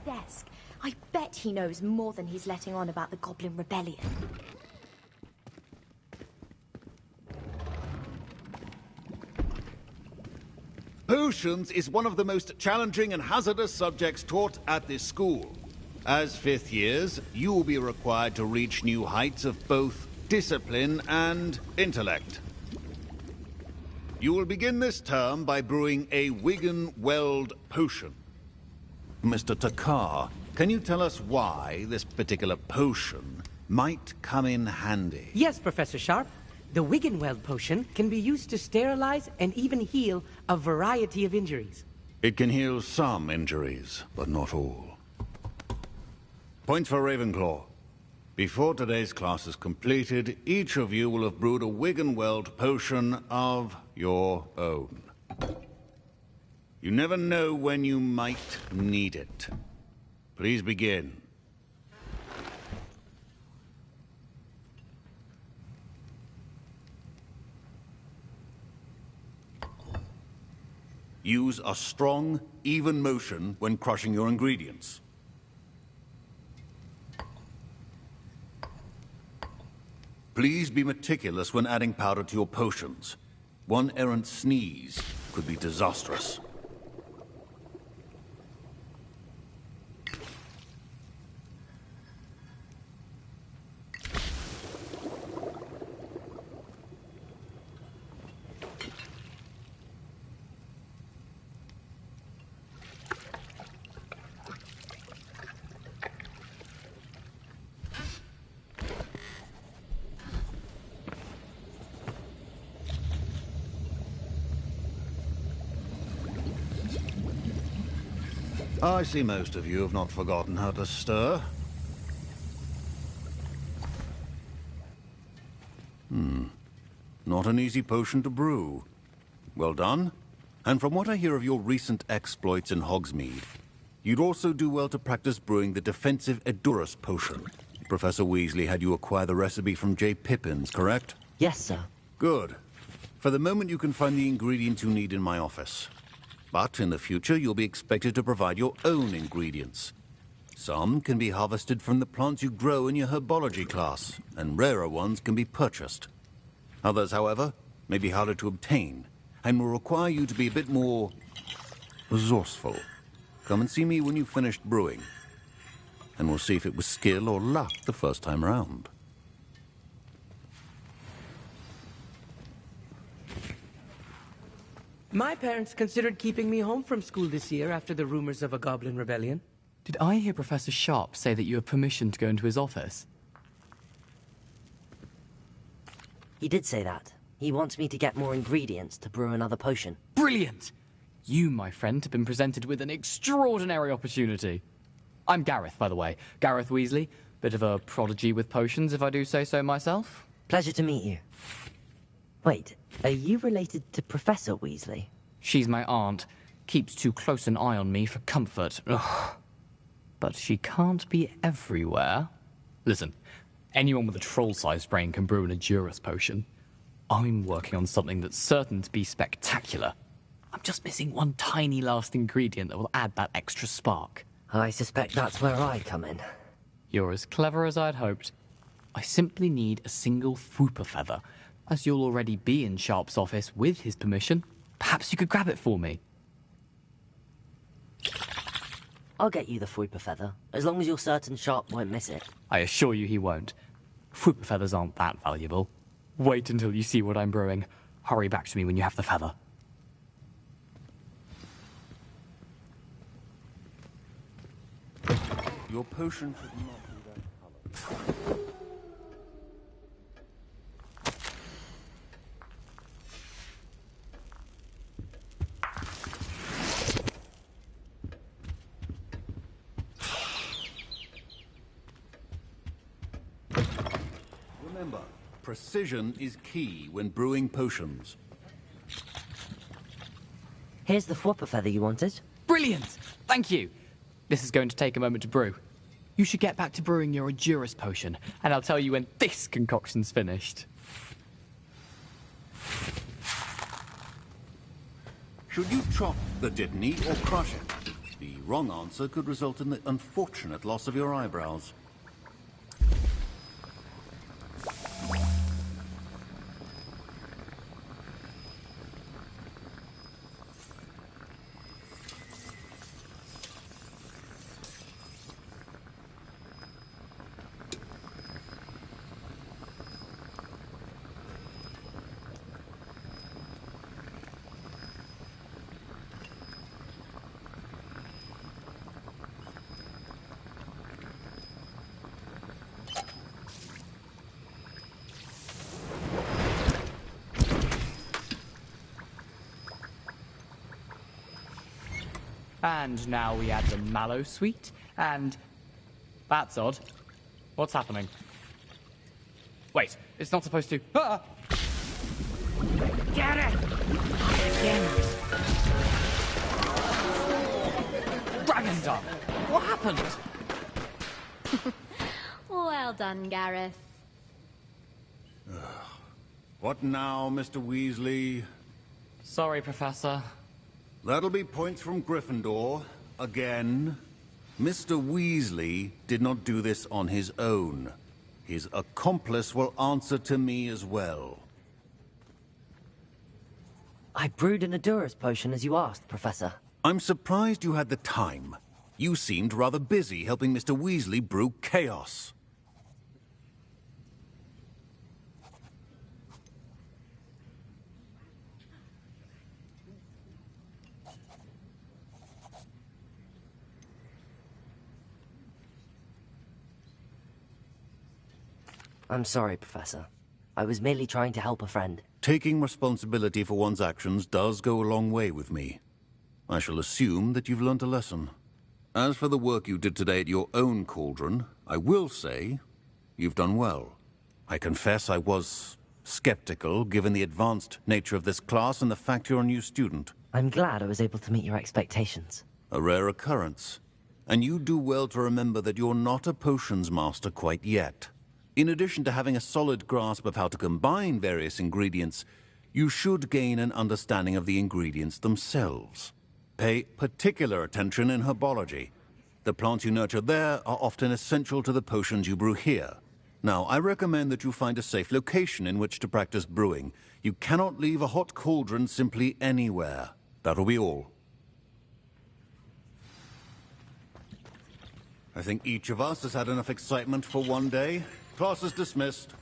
Desk. I bet he knows more than he's letting on about the Goblin Rebellion. Potions is one of the most challenging and hazardous subjects taught at this school. As fifth years, you will be required to reach new heights of both discipline and intellect. You will begin this term by brewing a Wigan-Weld potion. Mr. Takar, can you tell us why this particular potion might come in handy? Yes, Professor Sharp. The Wigan-Weld potion can be used to sterilize and even heal a variety of injuries. It can heal some injuries, but not all. Point for Ravenclaw. Before today's class is completed, each of you will have brewed a Wigan-Weld potion of your own. You never know when you might need it. Please begin. Use a strong, even motion when crushing your ingredients. Please be meticulous when adding powder to your potions. One errant sneeze could be disastrous. I see most of you have not forgotten how to stir. Not an easy potion to brew. Well done. And from what I hear of your recent exploits in Hogsmeade, you'd also do well to practice brewing the defensive Edurus potion. Professor Weasley had you acquire the recipe from J. Pippins, correct? Yes, sir. Good. For the moment, you can find the ingredients you need in my office. But in the future, you'll be expected to provide your own ingredients. Some can be harvested from the plants you grow in your herbology class, and rarer ones can be purchased. Others, however, may be harder to obtain, and will require you to be a bit more resourceful. Come and see me when you've finished brewing, and we'll see if it was skill or luck the first time round. My parents considered keeping me home from school this year after the rumors of a Goblin Rebellion. Did I hear Professor Sharp say that you have permission to go into his office? He did say that. He wants me to get more ingredients to brew another potion. Brilliant! You, my friend, have been presented with an extraordinary opportunity. I'm Gareth, by the way. Gareth Weasley. Bit of a prodigy with potions, if I do say so myself. Pleasure to meet you. Wait, are you related to Professor Weasley? She's my aunt. Keeps too close an eye on me for comfort. Ugh. But she can't be everywhere. Listen, anyone with a troll-sized brain can brew an Edurus potion. I'm working on something that's certain to be spectacular. I'm just missing one tiny last ingredient that will add that extra spark. I suspect that's where I come in. You're as clever as I'd hoped. I simply need a single Fwooper feather. As you'll already be in Sharp's office with his permission, perhaps you could grab it for me. I'll get you the Fwooper feather, as long as you're certain Sharp won't miss it. I assure you he won't. Fwooper feathers aren't that valuable. Wait until you see what I'm brewing. Hurry back to me when you have the feather. Your potion should not be that color. Remember, precision is key when brewing potions. Here's the Fwooper feather you wanted. Brilliant! Thank you! This is going to take a moment to brew. You should get back to brewing your Edurus potion, and I'll tell you when this concoction's finished. Should you chop the Dittany or crush it? The wrong answer could result in the unfortunate loss of your eyebrows. And now we add the mallow sweet, and... That's odd. What's happening? Wait, it's not supposed to... Ah! Get it! Again. Dragon Dung! What happened? Well done, Gareth. What now, Mr. Weasley? Sorry, Professor. That'll be points from Gryffindor. Again. Mr. Weasley did not do this on his own. His accomplice will answer to me as well. I brewed an Adurus potion as you asked, Professor. I'm surprised you had the time. You seemed rather busy helping Mr. Weasley brew chaos. I'm sorry, Professor. I was merely trying to help a friend. Taking responsibility for one's actions does go a long way with me. I shall assume that you've learnt a lesson. As for the work you did today at your own cauldron, I will say you've done well. I confess I was skeptical, given the advanced nature of this class and the fact you're a new student. I'm glad I was able to meet your expectations. A rare occurrence. And you do well to remember that you're not a potions master quite yet. In addition to having a solid grasp of how to combine various ingredients, you should gain an understanding of the ingredients themselves. Pay particular attention in herbology. The plants you nurture there are often essential to the potions you brew here. Now, I recommend that you find a safe location in which to practice brewing. You cannot leave a hot cauldron simply anywhere. That'll be all. I think each of us has had enough excitement for one day. Class is dismissed.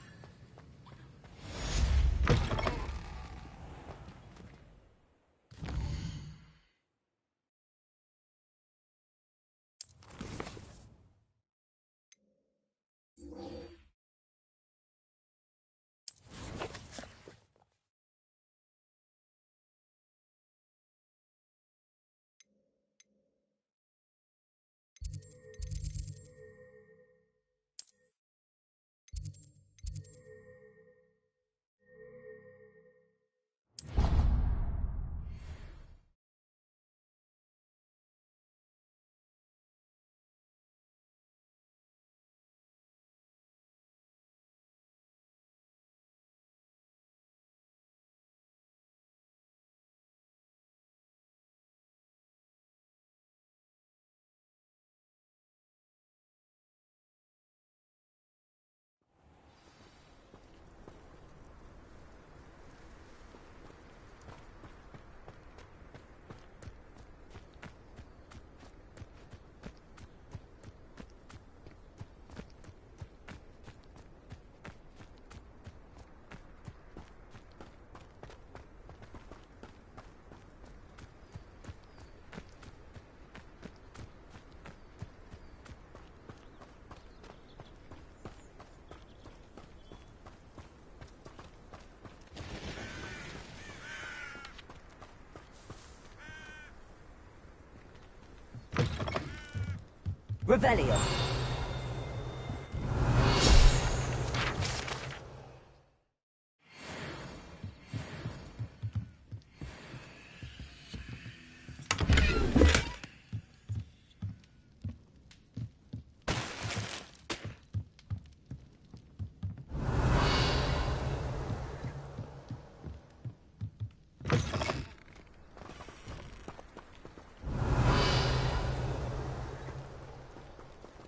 Revelio.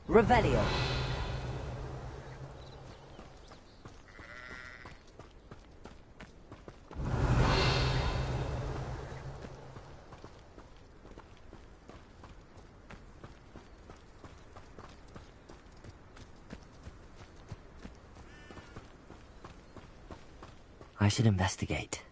Revelio. I should investigate.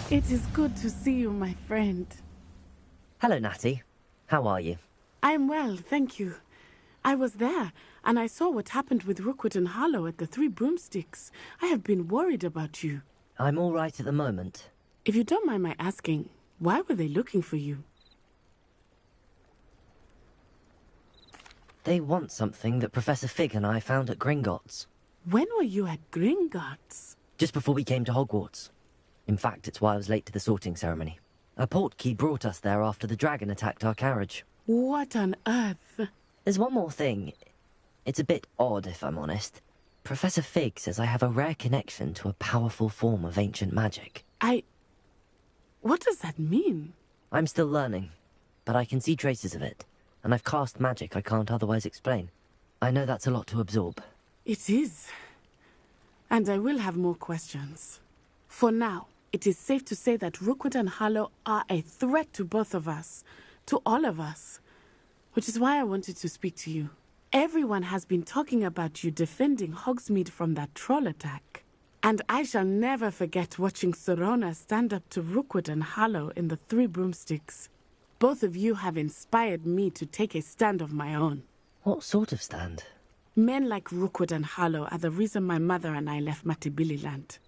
It is good to see you, my friend. Hello, Natty. How are you? I'm well, thank you. I was there, and I saw what happened with Rookwood and Harlow at the Three Broomsticks. I have been worried about you. I'm all right at the moment. If you don't mind my asking, why were they looking for you? They want something that Professor Fig and I found at Gringotts. When were you at Gringotts? Just before we came to Hogwarts. In fact, it's why I was late to the sorting ceremony. A portkey brought us there after the dragon attacked our carriage. What on earth? There's one more thing. It's a bit odd, if I'm honest. Professor Fig says I have a rare connection to a powerful form of ancient magic. What does that mean? I'm still learning, but I can see traces of it, and I've cast magic I can't otherwise explain. I know that's a lot to absorb. It is. And I will have more questions. For now, it is safe to say that Rookwood and Harlow are a threat to both of us, to all of us, which is why I wanted to speak to you. Everyone has been talking about you defending Hogsmeade from that troll attack. And I shall never forget watching Sorona stand up to Rookwood and Harlow in the Three Broomsticks. Both of you have inspired me to take a stand of my own. What sort of stand? Men like Rookwood and Harlow are the reason my mother and I left Matabeleland.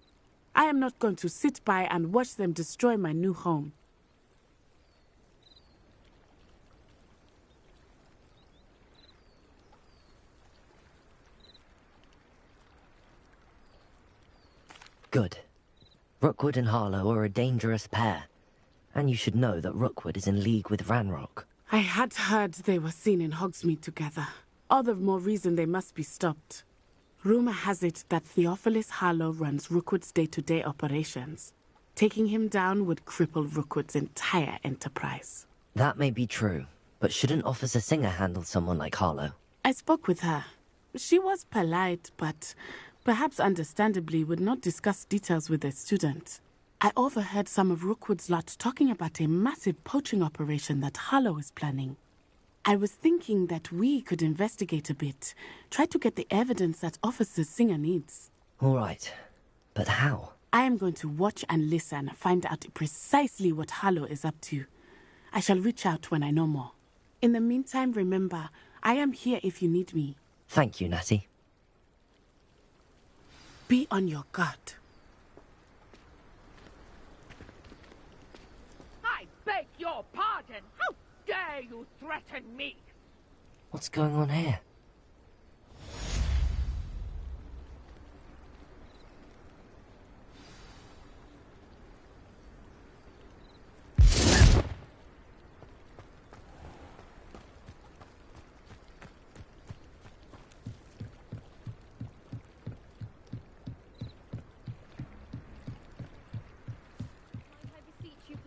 I am not going to sit by and watch them destroy my new home. Good. Rookwood and Harlow are a dangerous pair. And you should know that Rookwood is in league with Ranrock. I had heard they were seen in Hogsmeade together. All the more reason they must be stopped. Rumor has it that Theophilus Harlow runs Rookwood's day-to-day operations. Taking him down would cripple Rookwood's entire enterprise. That may be true, but shouldn't Officer Singer handle someone like Harlow? I spoke with her. She was polite, but perhaps understandably would not discuss details with a student. I overheard some of Rookwood's lot talking about a massive poaching operation that Harlow is planning. I was thinking that we could investigate a bit, try to get the evidence that Officer Singer needs. All right, but how? I am going to watch and listen, find out precisely what Harlow is up to. I shall reach out when I know more. In the meantime, remember, I am here if you need me. Thank you, Natty. Be on your guard. I beg your pardon! How dare you threaten me? What's going on here?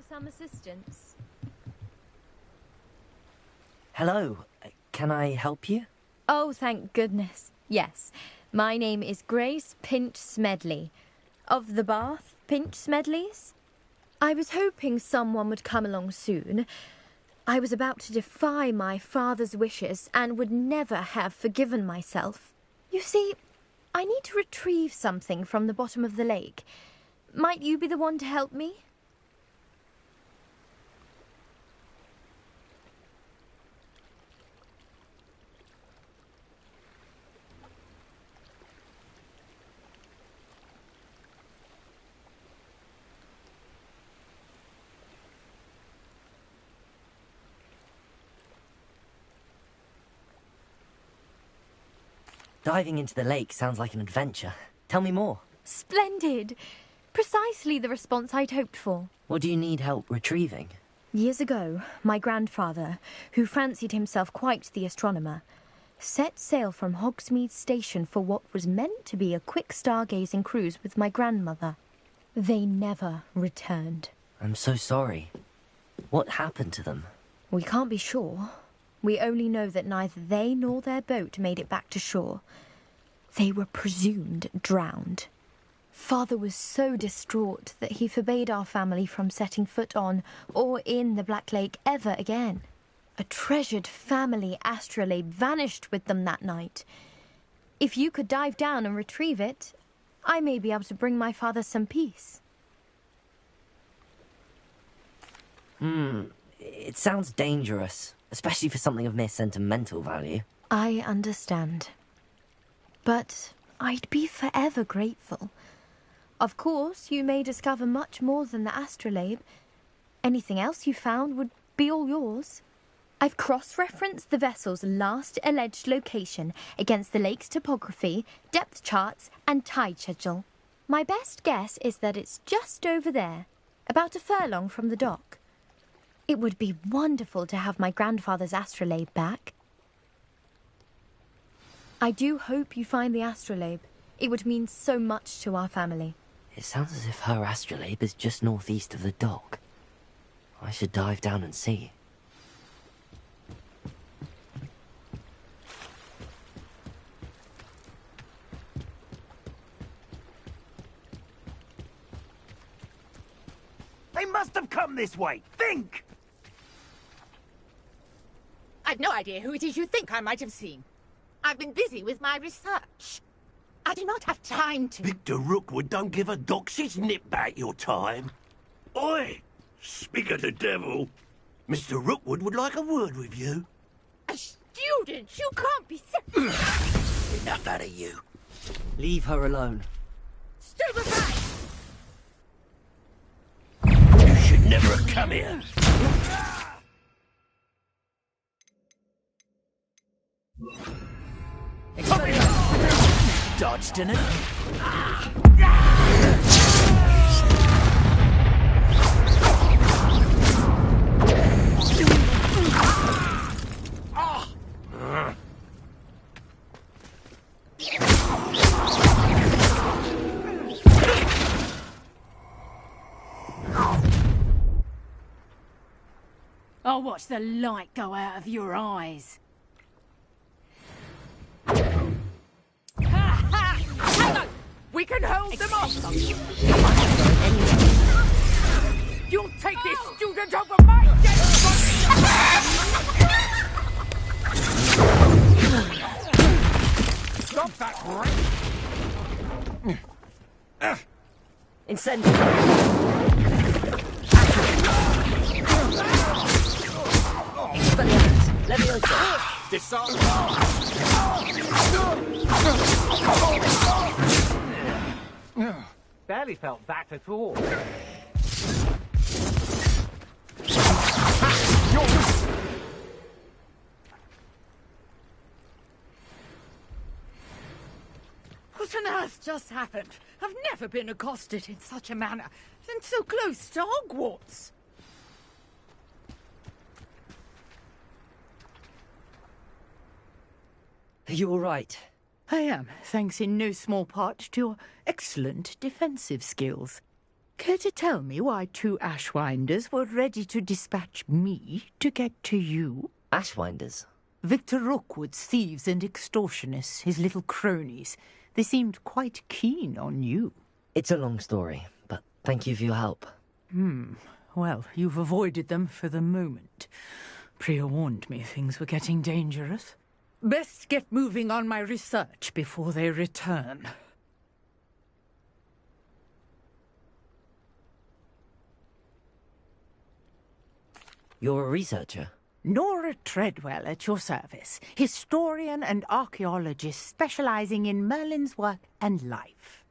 Some assistance. Hello, can I help you? Oh, thank goodness. Yes, my name is Grace Pinch Smedley, of the Bath Pinch Smedleys. I was hoping someone would come along soon. I was about to defy my father's wishes and would never have forgiven myself. You see, I need to retrieve something from the bottom of the lake. Might you be the one to help me? Diving into the lake sounds like an adventure. Tell me more. Splendid! Precisely the response I'd hoped for. What do you need help retrieving? Years ago, my grandfather, who fancied himself quite the astronomer, set sail from Hogsmeade Station for what was meant to be a quick stargazing cruise with my grandmother. They never returned. I'm so sorry. What happened to them? We can't be sure. We only know that neither they nor their boat made it back to shore. They were presumed drowned. Father was so distraught that he forbade our family from setting foot on or in the Black Lake ever again. A treasured family astrolabe vanished with them that night. If you could dive down and retrieve it, I may be able to bring my father some peace. It sounds dangerous, especially for something of mere sentimental value. I understand. But I'd be forever grateful. Of course, you may discover much more than the astrolabe. Anything else you found would be all yours. I've cross-referenced the vessel's last alleged location against the lake's topography, depth charts, and tide schedule. My best guess is that it's just over there, about a furlong from the dock. It would be wonderful to have my grandfather's astrolabe back. I do hope you find the astrolabe. It would mean so much to our family. It sounds as if her astrolabe is just northeast of the dock. I should dive down and see. They must have come this way. Think! I've no idea who it is you think I might have seen. I've been busy with my research. I do not have time to... Victor Rookwood don't give a doxy's nip back your time. Oi! Speak of the devil. Mr. Rookwood would like a word with you. A student? You can't be... Enough out of you. Leave her alone. Stupefy! You should never have come here. Dodged in it. I'll watch the light go out of your eyes. Hang on! We can hold them off! You'll take this student over my dead body! Stop that rape! Incendiary! Expelliarmus! Leviosa! Disarm! Barely felt that at all. What on earth just happened? I've never been accosted in such a manner, and so close to Hogwarts. Are you all right? I am, thanks in no small part to your excellent defensive skills. Care to tell me why two Ashwinders were ready to dispatch me to get to you? Ashwinders? Victor Rookwood's thieves and extortionists, his little cronies. They seemed quite keen on you. It's a long story, but thank you for your help. Well, you've avoided them for the moment. Priya warned me things were getting dangerous. Best get moving on my research before they return. You're a researcher? Nora Treadwell at your service, historian and archaeologist specializing in Merlin's work and life.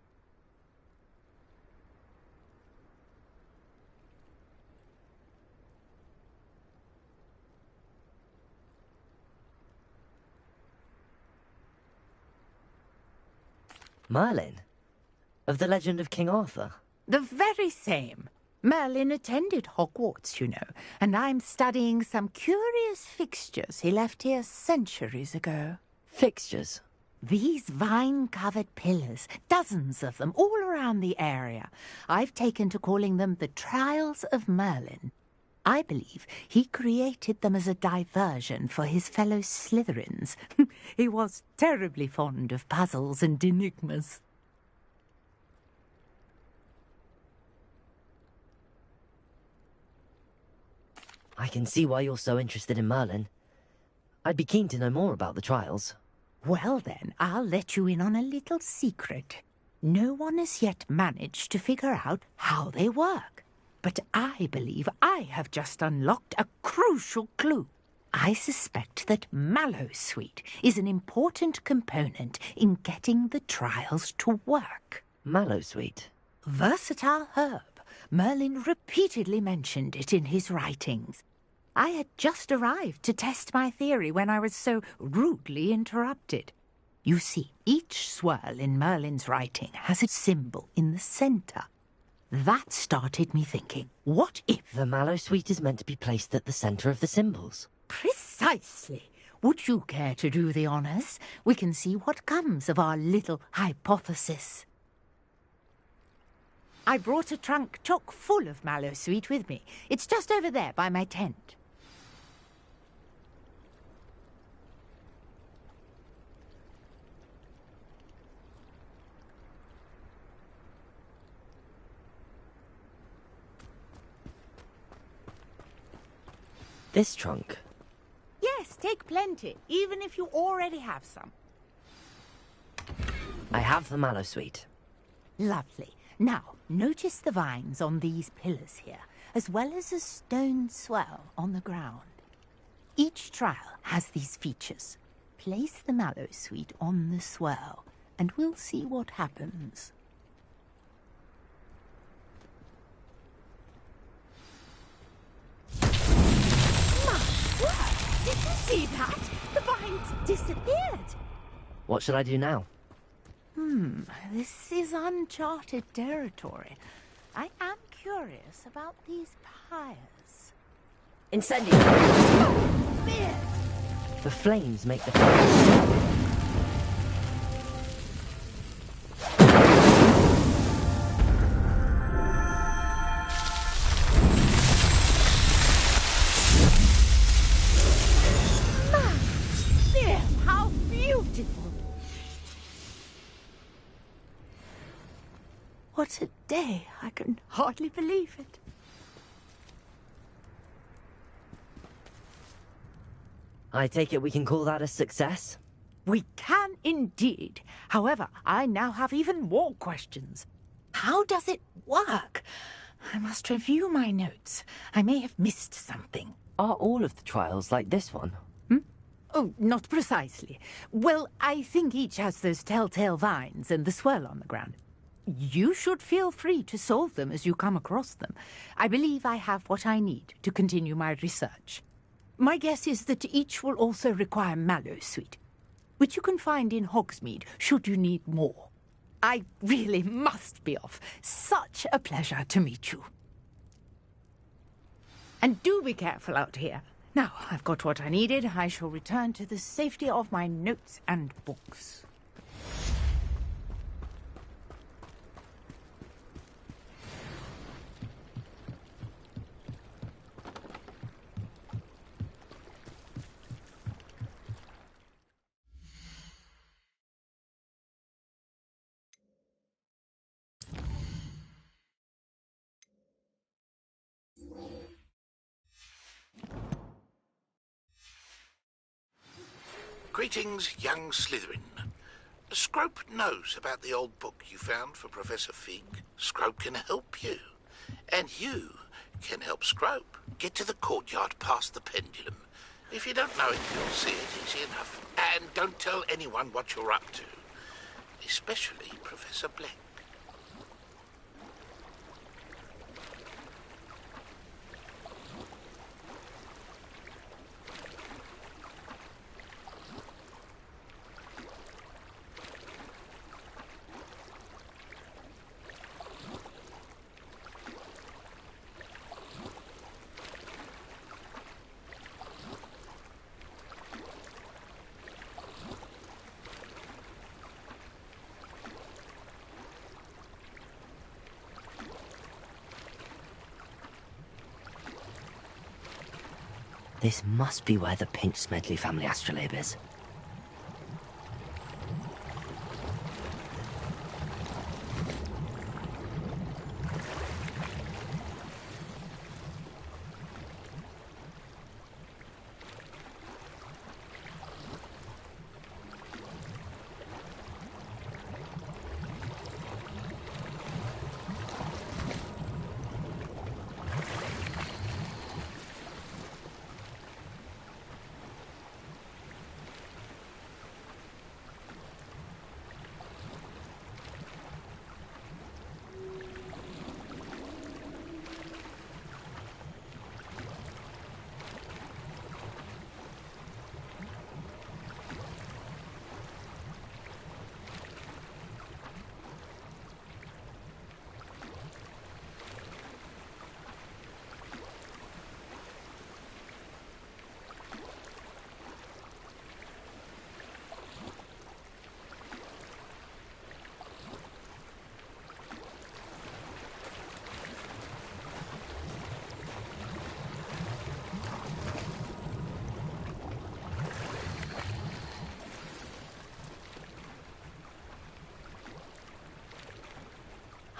Merlin? Of the legend of King Arthur? The very same. Merlin attended Hogwarts, you know, and I'm studying some curious fixtures he left here centuries ago. Fixtures? These vine-covered pillars, dozens of them, all around the area. I've taken to calling them the Trials of Merlin. I believe he created them as a diversion for his fellow Slytherins. He was terribly fond of puzzles and enigmas. I can see why you're so interested in Merlin. I'd be keen to know more about the trials. Well then, I'll let you in on a little secret. No one has yet managed to figure out how they work. But I believe I have just unlocked a crucial clue. I suspect that mallowsweet is an important component in getting the trials to work. Mallowsweet? Versatile herb. Merlin repeatedly mentioned it in his writings. I had just arrived to test my theory when I was so rudely interrupted. You see, each swirl in Merlin's writing has a symbol in the centre. That started me thinking, what if... The mallowsweet is meant to be placed at the centre of the symbols. Precisely. Would you care to do the honours? We can see what comes of our little hypothesis. I brought a trunk chock full of mallowsweet with me. It's just over there by my tent. This trunk? Yes, take plenty, even if you already have some. I have the mallowsweet. Lovely. Now, notice the vines on these pillars here, as well as a stone swell on the ground. Each trial has these features. Place the mallowsweet on the swell, and we'll see what happens. Did you see that? The vines disappeared. What should I do now? This is uncharted territory. I am curious about these pyres. Incendio! The flames make the fire. How beautiful! What a day! I can hardly believe it. I take it we can call that a success? We can indeed. However, I now have even more questions. How does it work? I must review my notes. I may have missed something. Are all of the trials like this one? Oh, not precisely. Well, I think each has those telltale vines and the swirl on the ground. You should feel free to solve them as you come across them. I believe I have what I need to continue my research. My guess is that each will also require mallowsweet, which you can find in Hogsmeade should you need more. I really must be off. Such a pleasure to meet you. And do be careful out here. Now, I've got what I needed. I shall return to the safety of my notes and books. Greetings, young Slytherin. Scrope knows about the old book you found for Professor Fig. Scrope can help you. And you can help Scrope get to the courtyard past the pendulum. If you don't know it, you'll see it easy enough. And don't tell anyone what you're up to. Especially Professor Black. This must be where the Pinch Smedley family astrolabe is.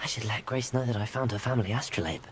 I should let Grace know that I found her family astrolabe.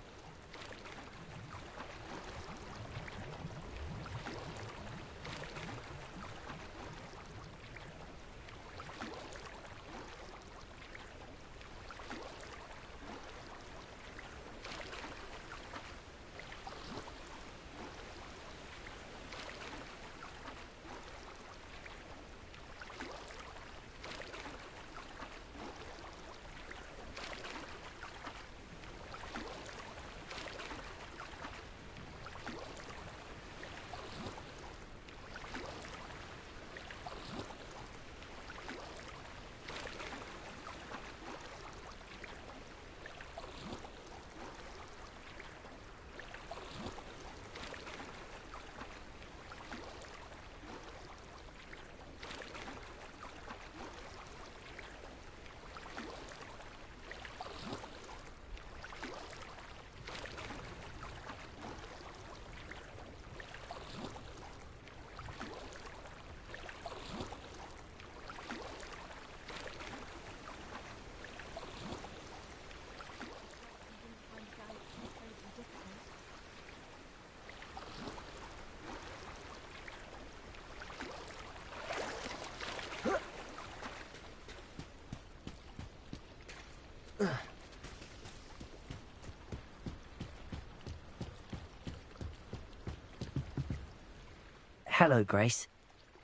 Hello, Grace.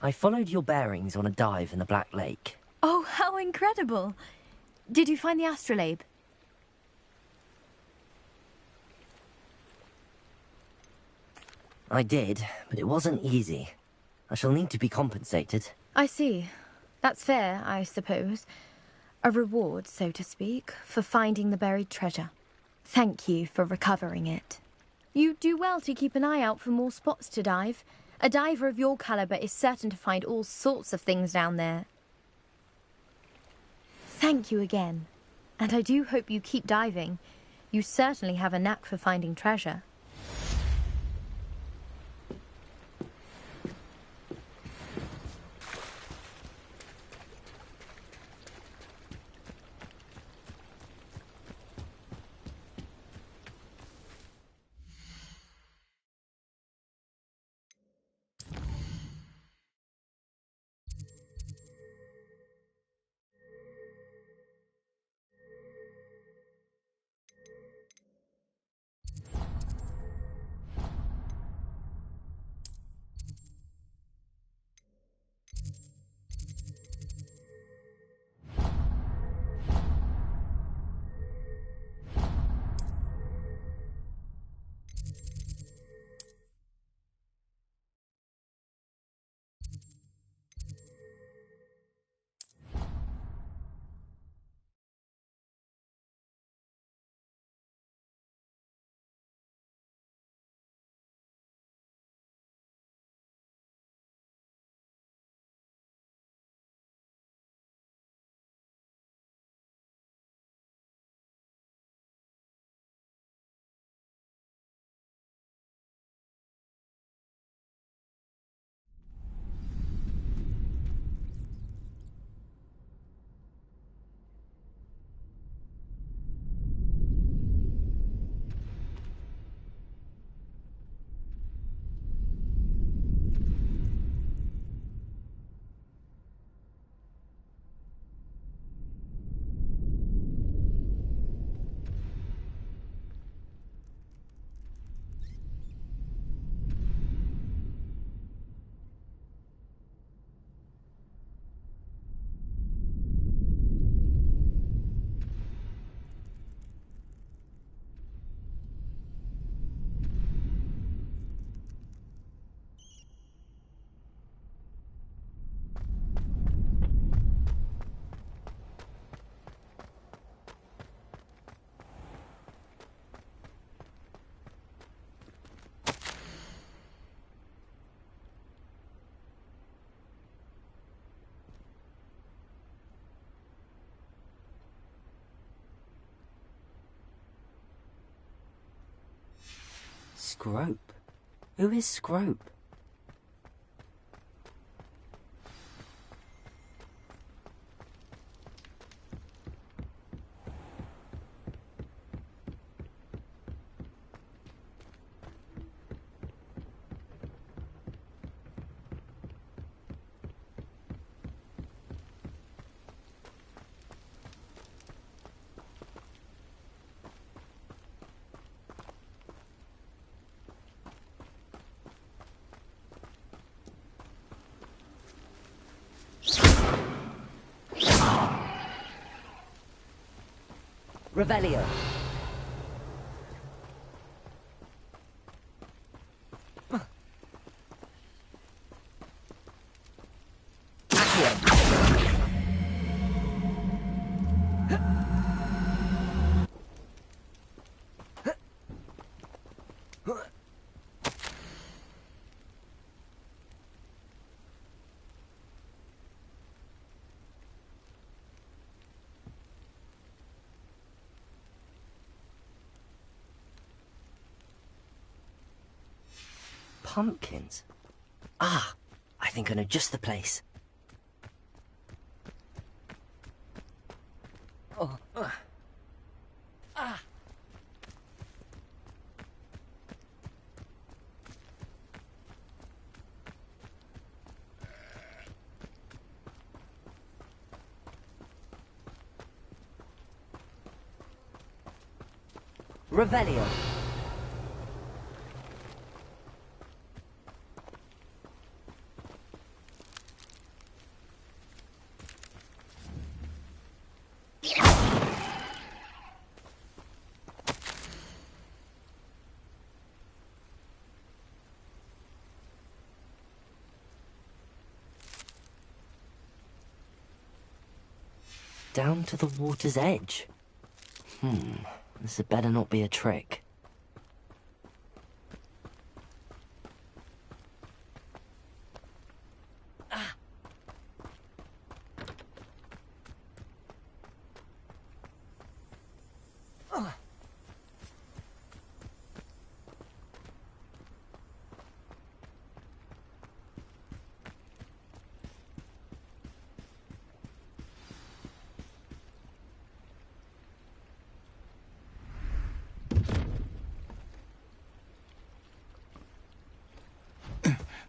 I followed your bearings on a dive in the Black Lake. Oh, how incredible! Did you find the astrolabe? I did, but it wasn't easy. I shall need to be compensated. I see. That's fair, I suppose. A reward, so to speak, for finding the buried treasure. Thank you for recovering it. You do well to keep an eye out for more spots to dive. A diver of your caliber is certain to find all sorts of things down there. Thank you again. And I do hope you keep diving. You certainly have a knack for finding treasure. Scrope? Who is Scrope? Revelio. Pumpkins? Ah, I think I know just the place. Oh, ah. Revelio. Down to the water's edge. This had better not be a trick.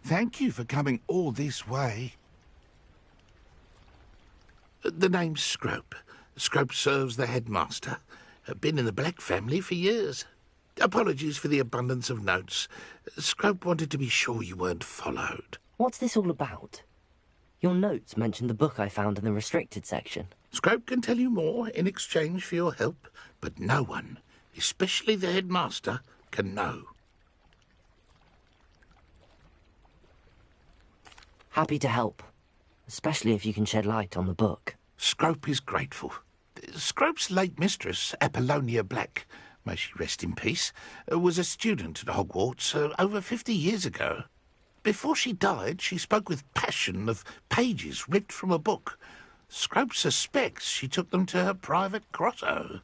Thank you for coming all this way. The name's Scrope. Scrope serves the headmaster. Been in the Black family for years. Apologies for the abundance of notes. Scrope wanted to be sure you weren't followed. What's this all about? Your notes mentioned the book I found in the restricted section. Scrope can tell you more in exchange for your help, but no one, especially the headmaster, can know. Happy to help, especially if you can shed light on the book. Scrope is grateful. Scrope's late mistress, Apollonia Black, may she rest in peace, was a student at Hogwarts over 50 years ago. Before she died, she spoke with passion of pages ripped from a book. Scrope suspects she took them to her private grotto.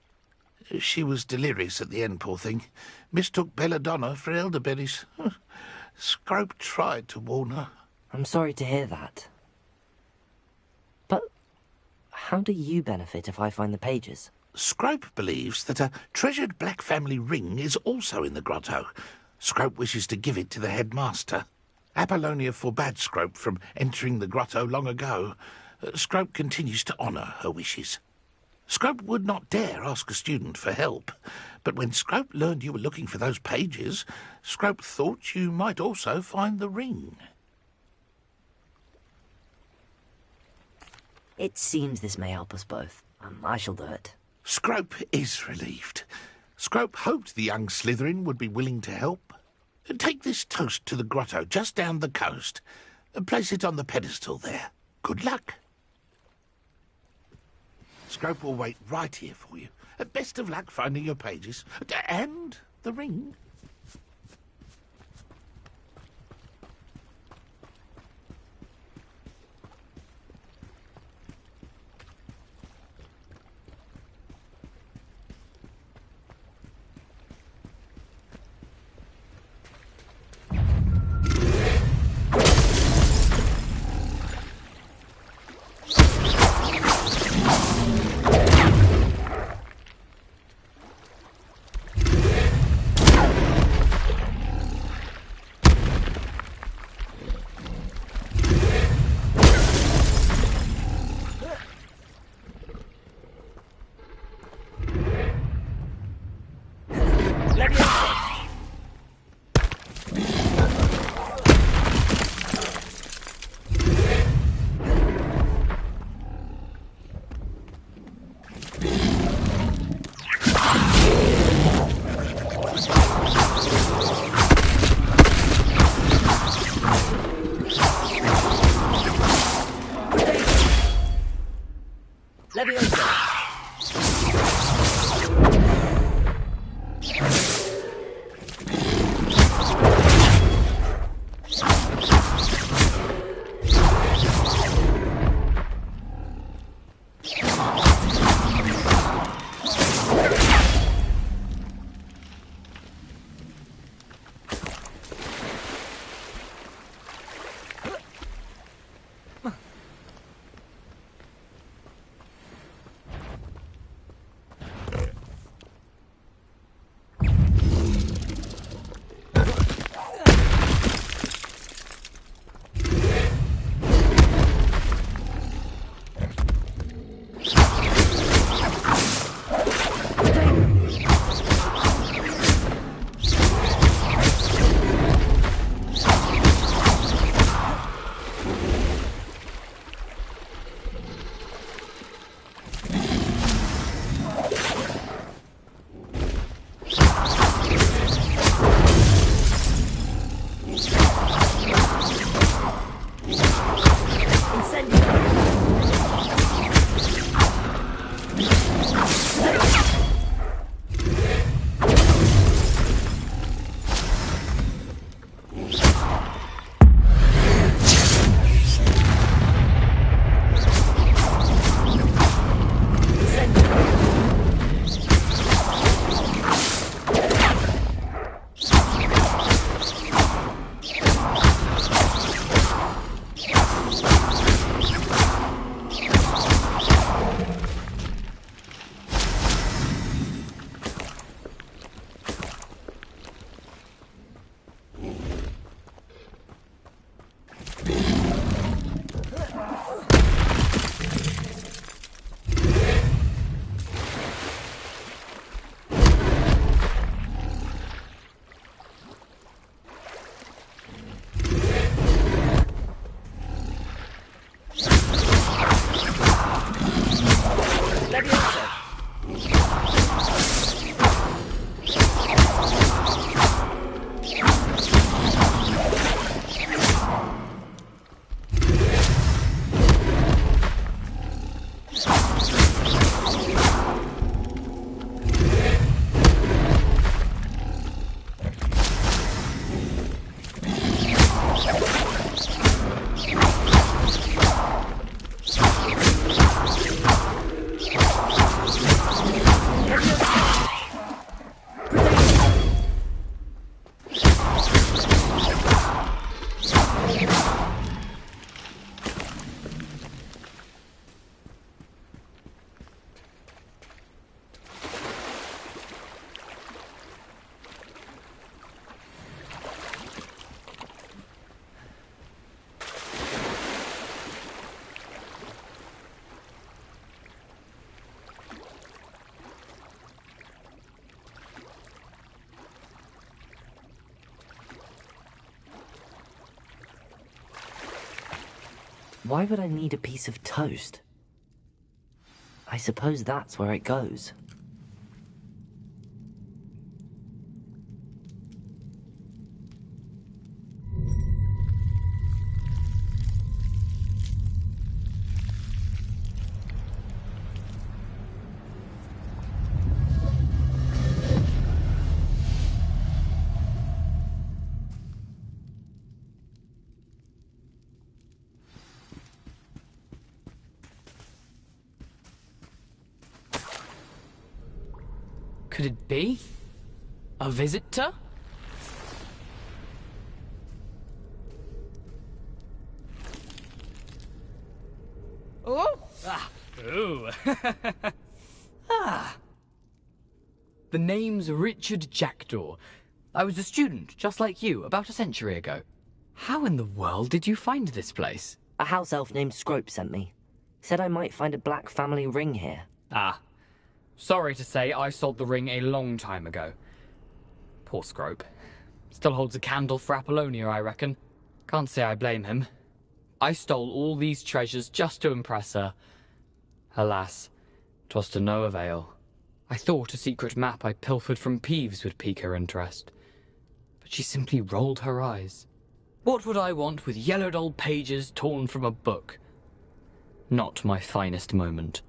She was delirious at the end, poor thing. Mistook belladonna for elderberries. Scrope tried to warn her. I'm sorry to hear that. But how do you benefit if I find the pages? Scrope believes that a treasured Black family ring is also in the grotto. Scrope wishes to give it to the headmaster. Apollonia forbade Scrope from entering the grotto long ago. Scrope continues to honour her wishes. Scrope would not dare ask a student for help, but when Scrope learned you were looking for those pages, Scrope thought you might also find the ring. It seems this may help us both. I shall do it. Scrope is relieved. Scrope hoped the young Slytherin would be willing to help. Take this toast to the grotto just down the coast and place it on the pedestal there. Good luck. Scrope will wait right here for you. Best of luck finding your pages. And the ring. Why would I need a piece of toast? I suppose that's where it goes. Could it be? A visitor? Oh! Ah! Ooh! Ah! The name's Richard Jackdaw. I was a student, just like you, about a century ago. How in the world did you find this place? A house elf named Scrope sent me. Said I might find a black family ring here. Ah. Sorry to say, I sold the ring a long time ago. Poor Scrope. Still holds a candle for Apollonia, I reckon. Can't say I blame him. I stole all these treasures just to impress her. Alas, 'twas to no avail. I thought a secret map I pilfered from Peeves would pique her interest. But she simply rolled her eyes. What would I want with yellowed old pages torn from a book? Not my finest moment.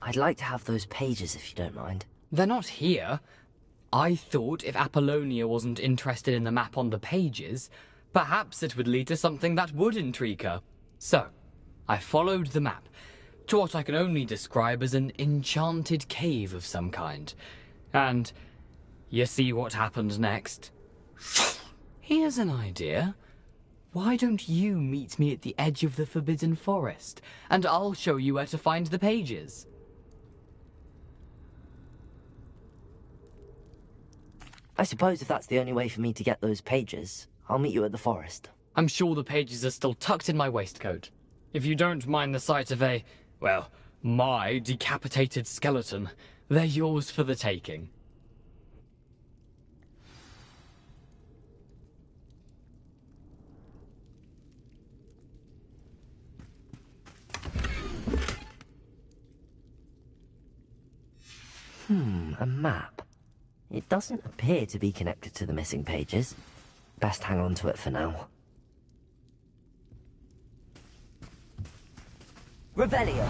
I'd like to have those pages if you don't mind. They're not here. I thought if Apollonia wasn't interested in the map on the pages, perhaps it would lead to something that would intrigue her. So, I followed the map to what I can only describe as an enchanted cave of some kind. And you see what happened next? Here's an idea. Why don't you meet me at the edge of the Forbidden Forest, and I'll show you where to find the pages? I suppose if that's the only way for me to get those pages, I'll meet you at the forest. I'm sure the pages are still tucked in my waistcoat. If you don't mind the sight of a, well, my decapitated skeleton, they're yours for the taking. A map. It doesn't appear to be connected to the missing pages. Best hang on to it for now. Revelio!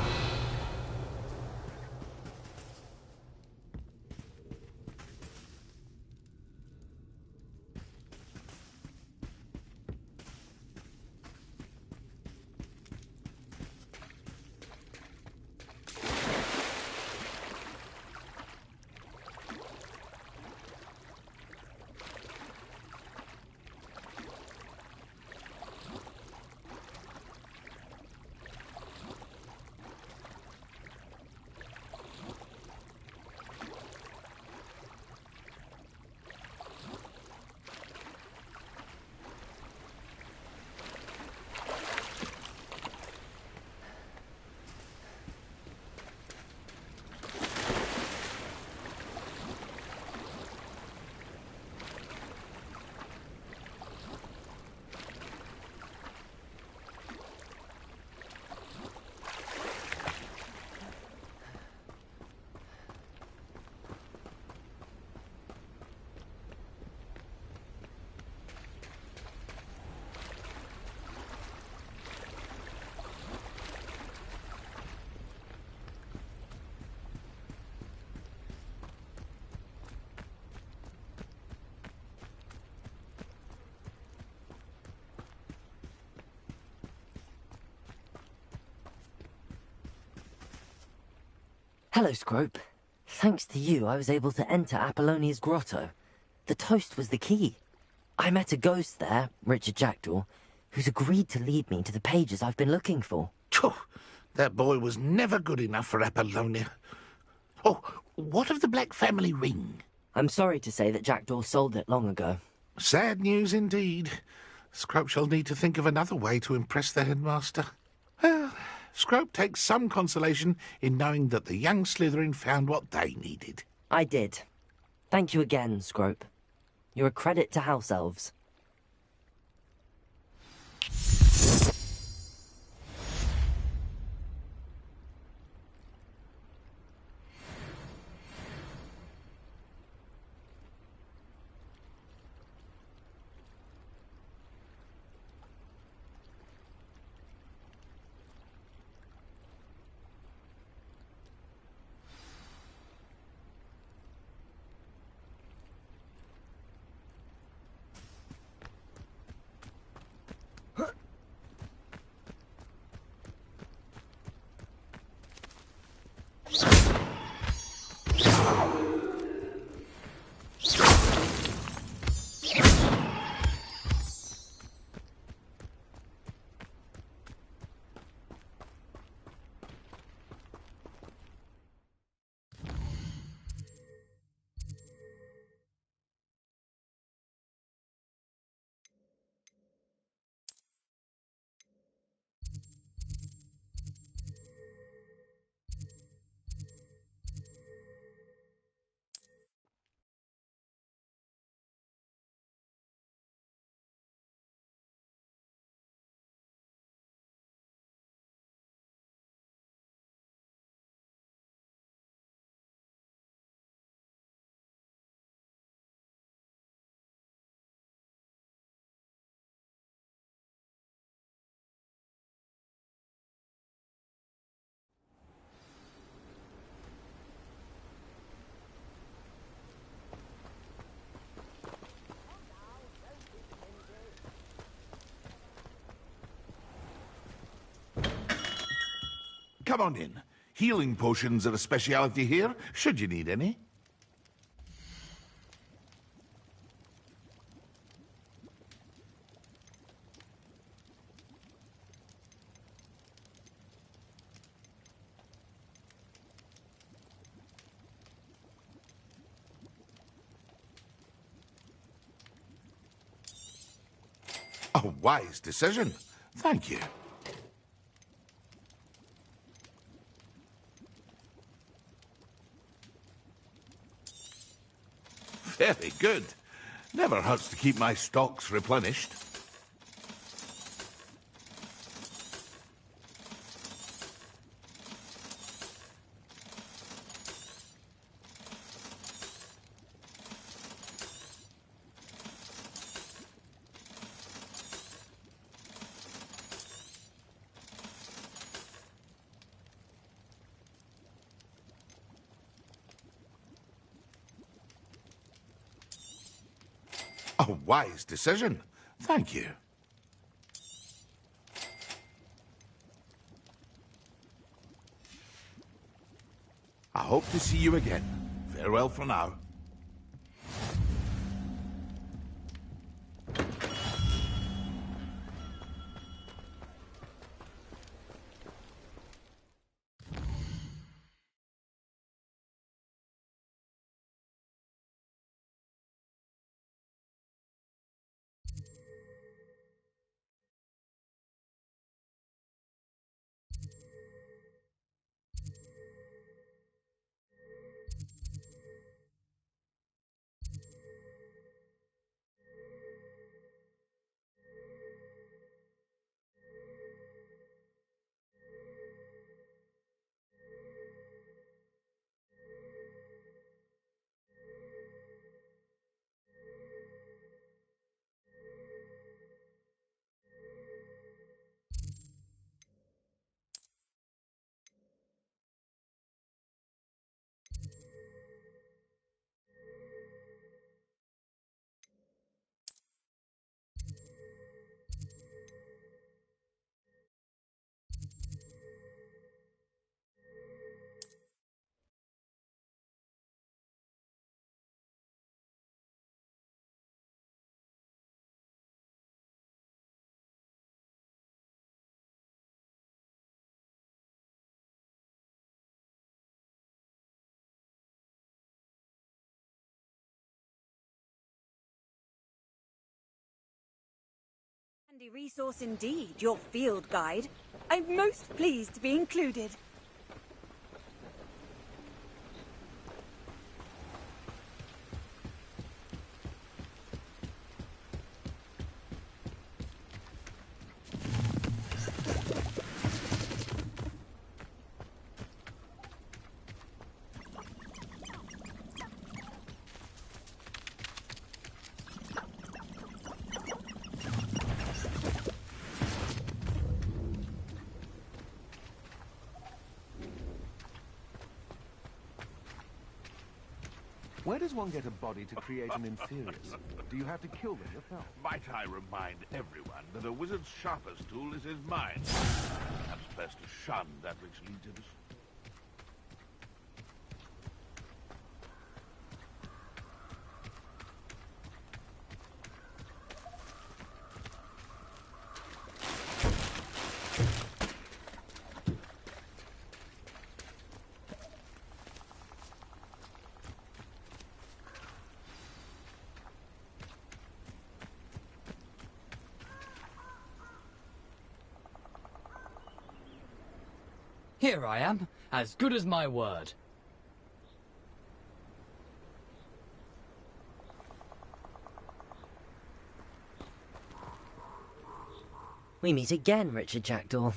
Hello, Scrope. Thanks to you, I was able to enter Apollonia's grotto. The toast was the key. I met a ghost there, Richard Jackdaw, who's agreed to lead me to the pages I've been looking for. That boy was never good enough for Apollonia. Oh, what of the Black family ring? I'm sorry to say that Jackdaw sold it long ago. Sad news indeed. Scrope shall need to think of another way to impress the headmaster. Well, Scrope takes some consolation in knowing that the young Slytherin found what they needed. I did. Thank you again, Scrope. You're a credit to house elves. come on in. Healing potions are a speciality here, should you need any. A wise decision. Thank you. Very good. Never hurts to keep my stocks replenished. A wise decision. Thank you. I hope to see you again. Farewell for now. Handy resource indeed, your field guide. I'm most pleased to be included. Where does one get a body to create an inferius? Do you have to kill them yourself? Might I remind everyone that a wizard's sharpest tool is his mind. Perhaps best to shun that which leads him. Here I am, as good as my word. We meet again, Richard Jackdaw.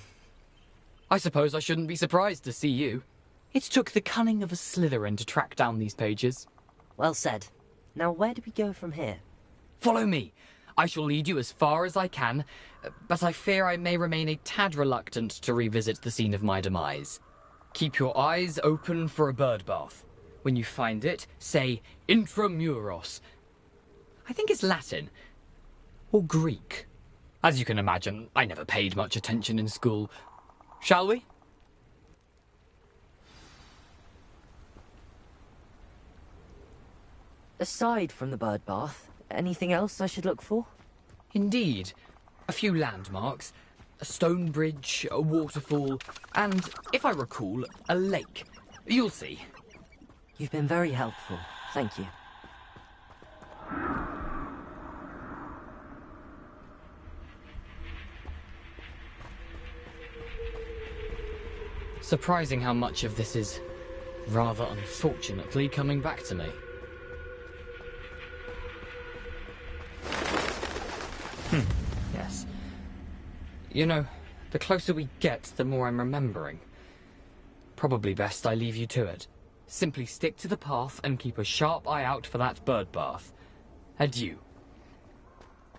I suppose I shouldn't be surprised to see you. It took the cunning of a Slytherin to track down these pages. Well said. Now where do we go from here? Follow me. I shall lead you as far as I can, but I fear I may remain a tad reluctant to revisit the scene of my demise. Keep your eyes open for a bird bath. When you find it, say intramuros. I think it's Latin. Or Greek. As you can imagine, I never paid much attention in school. Shall we? Aside from the bird bath, anything else I should look for? Indeed. A few landmarks, a stone bridge, a waterfall, and, if I recall, a lake. You'll see. You've been very helpful. Thank you. Surprising how much of this is, rather unfortunately, coming back to me. Yes. You know, the closer we get, the more I'm remembering. Probably best I leave you to it. Simply stick to the path and keep a sharp eye out for that bird bath. Adieu.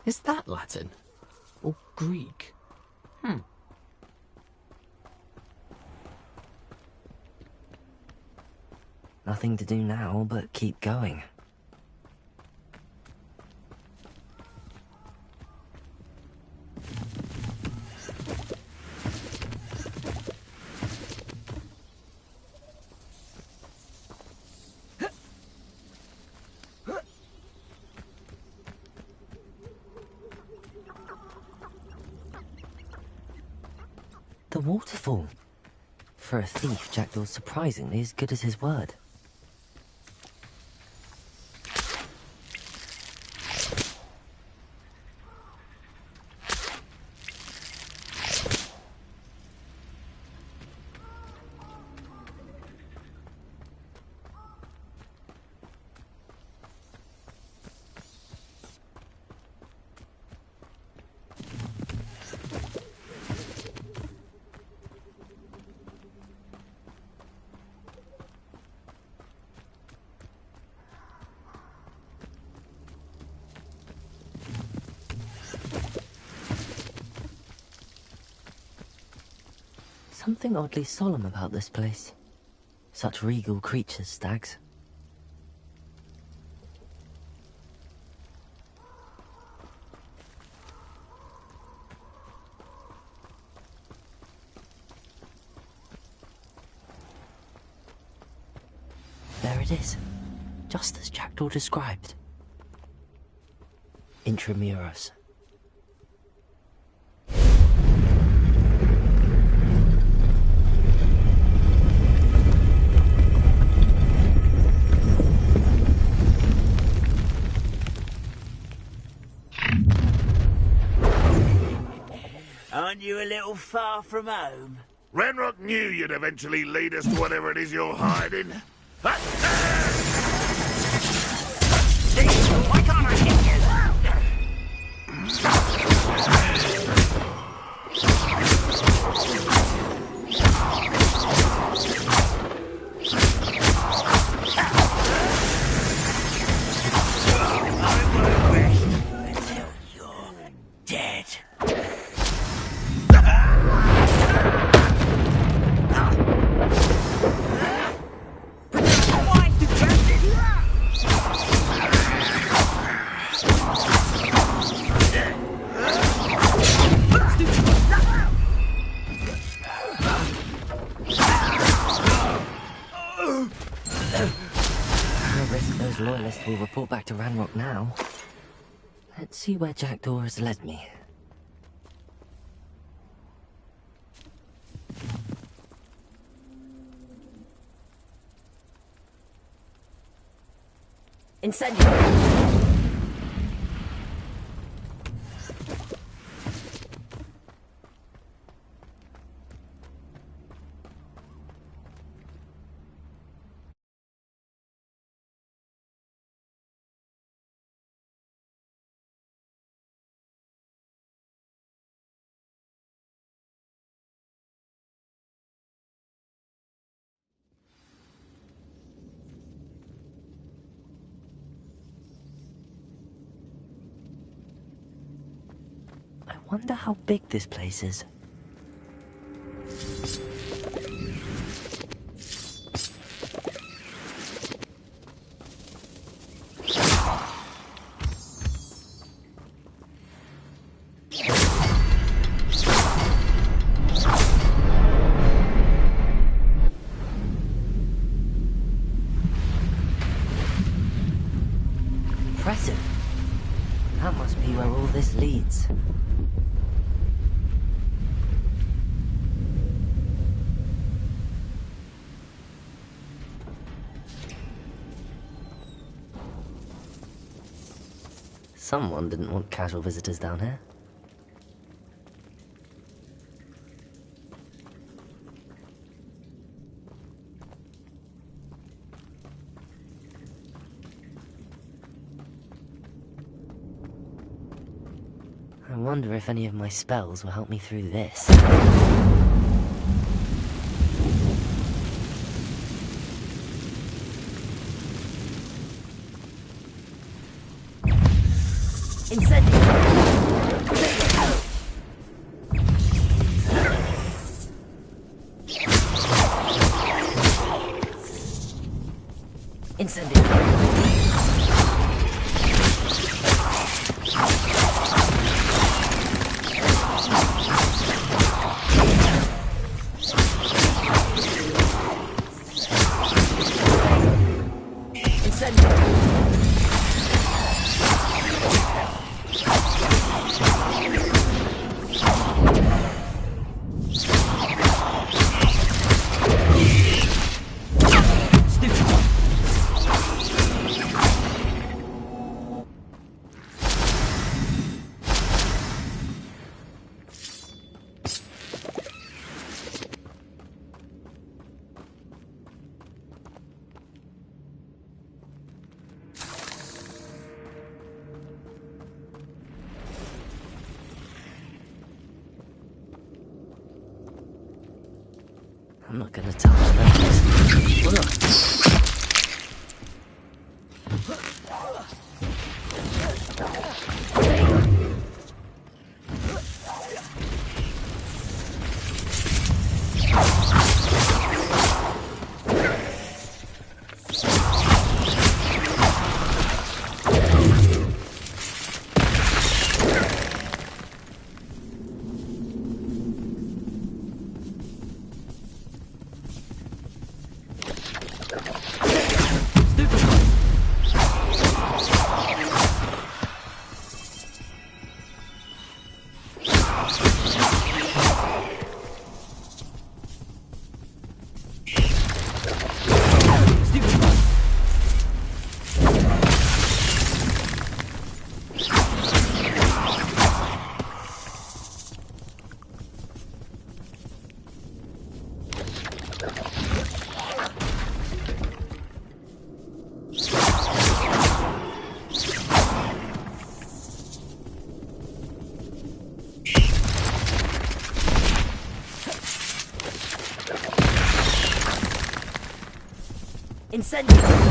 Is that Latin? Or Greek? Nothing to do now but keep going. The waterfall. For a thief, Jackdaw's surprisingly as good as his word. Something oddly solemn about this place. Such regal creatures, stags. There it is, just as Jackdaw described. Intramuros. Aren't you a little far from home? Ranrock knew you'd eventually lead us to whatever it is you're hiding. Why can't I hit you? I won't rest until you're dead. Loyalists will report back to Ranrock now. Let's see where Jackdaw has led me. Incendiary! I wonder how big this place is. impressive. That must be where all this leads. Someone didn't want casual visitors down here. I wonder if any of my spells will help me through this. Incendio! I'm not gonna touch that. Incendio!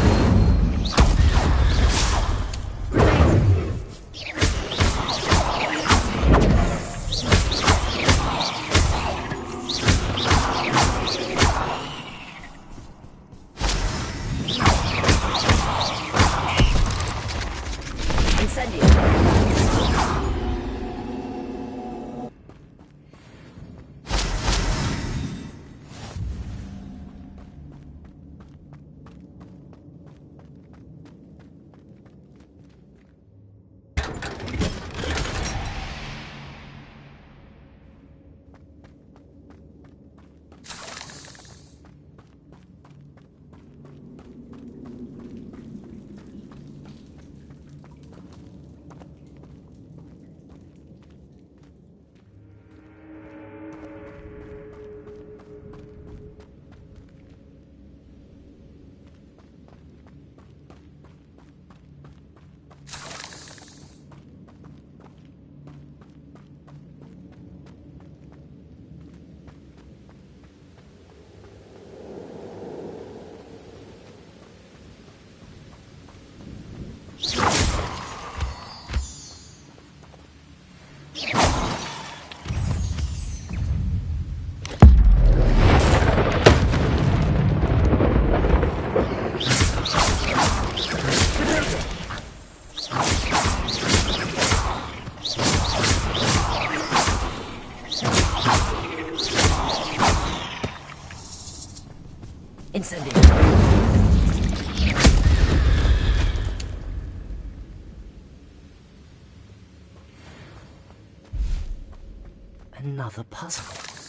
Another puzzle.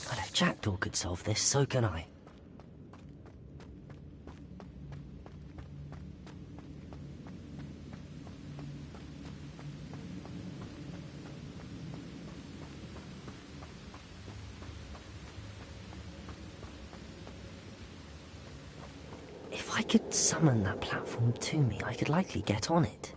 But if Jackdaw could solve this, so can I. If I could summon that platform to me, I could likely get on it.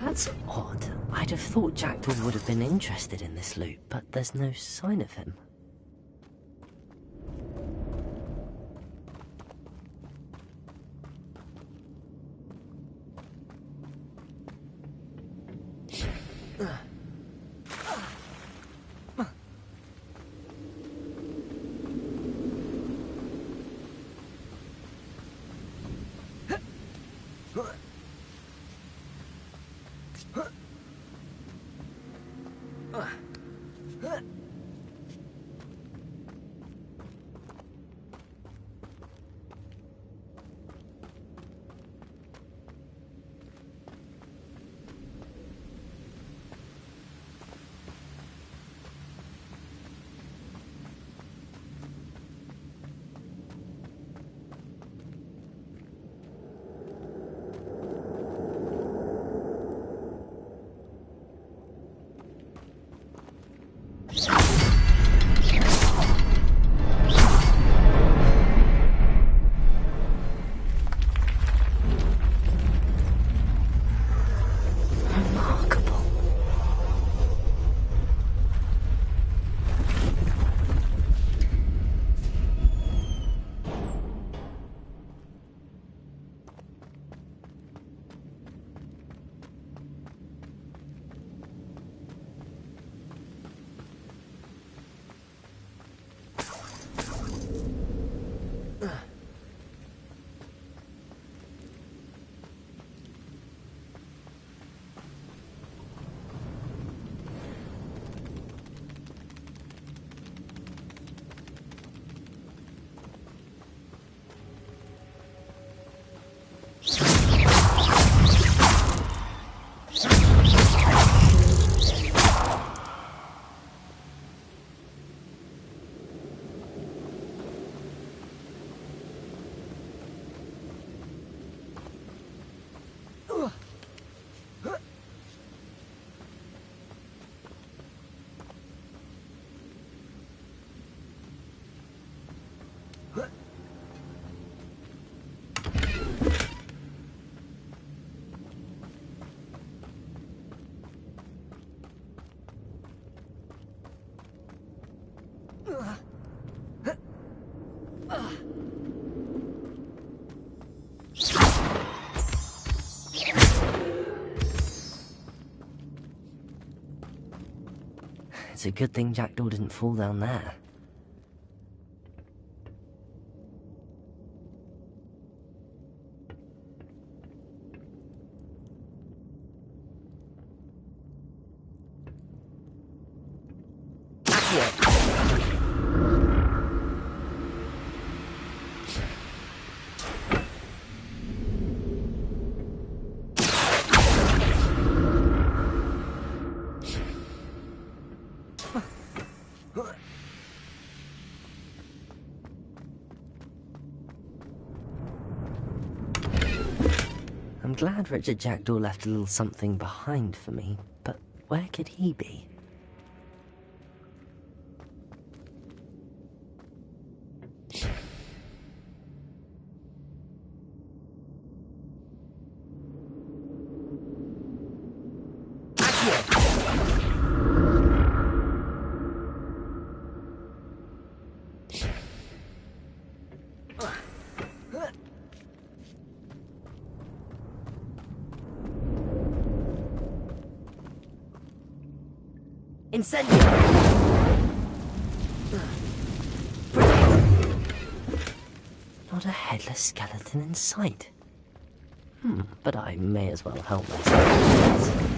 That's odd. I'd have thought Jackdaw would have been interested in this loot, but there's no sign of him. It's a good thing Jackdaw didn't fall down there. I'm glad Richard Jackdaw left a little something behind for me, but where could he be? Incendio! Not a headless skeleton in sight. But I may as well help myself.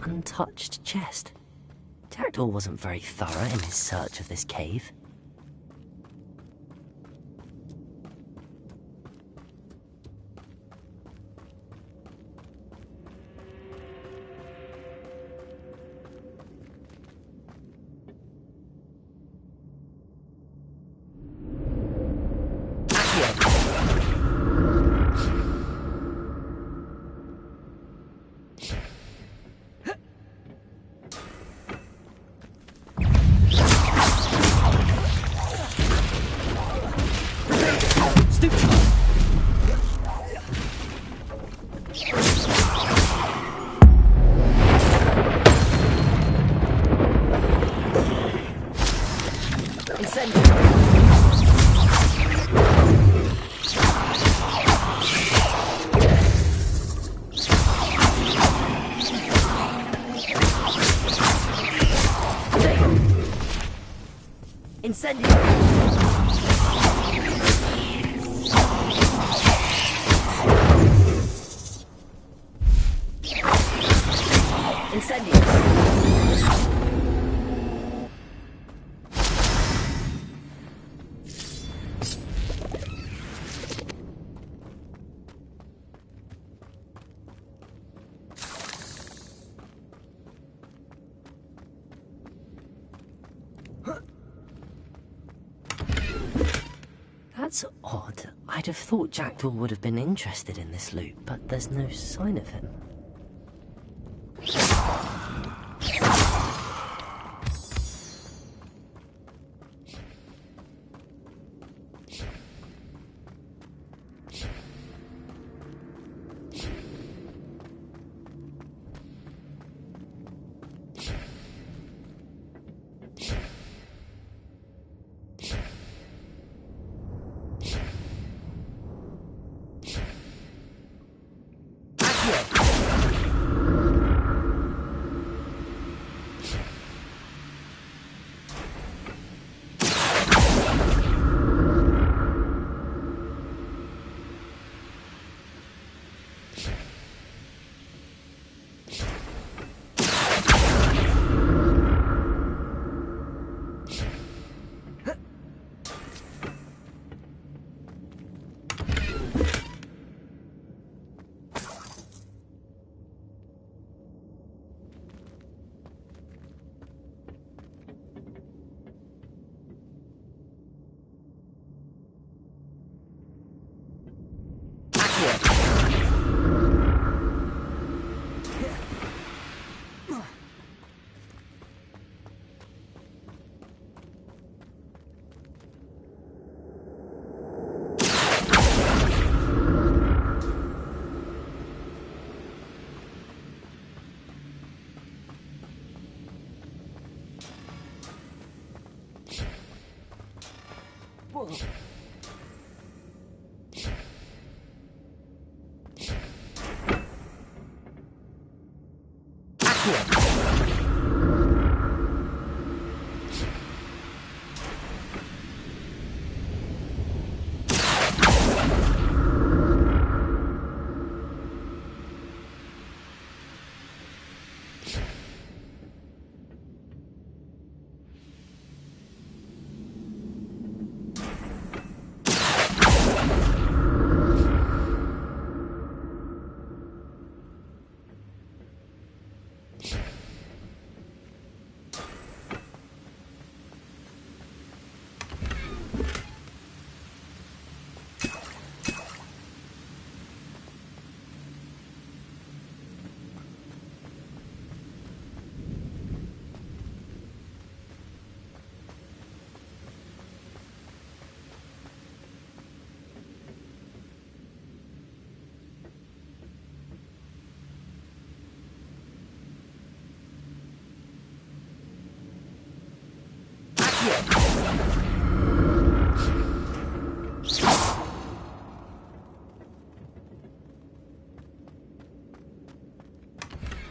Untouched chest. Jackdaw wasn't very thorough in his search of this cave. That's odd. I'd have thought Jackdaw would have been interested in this loot, but there's no sign of him.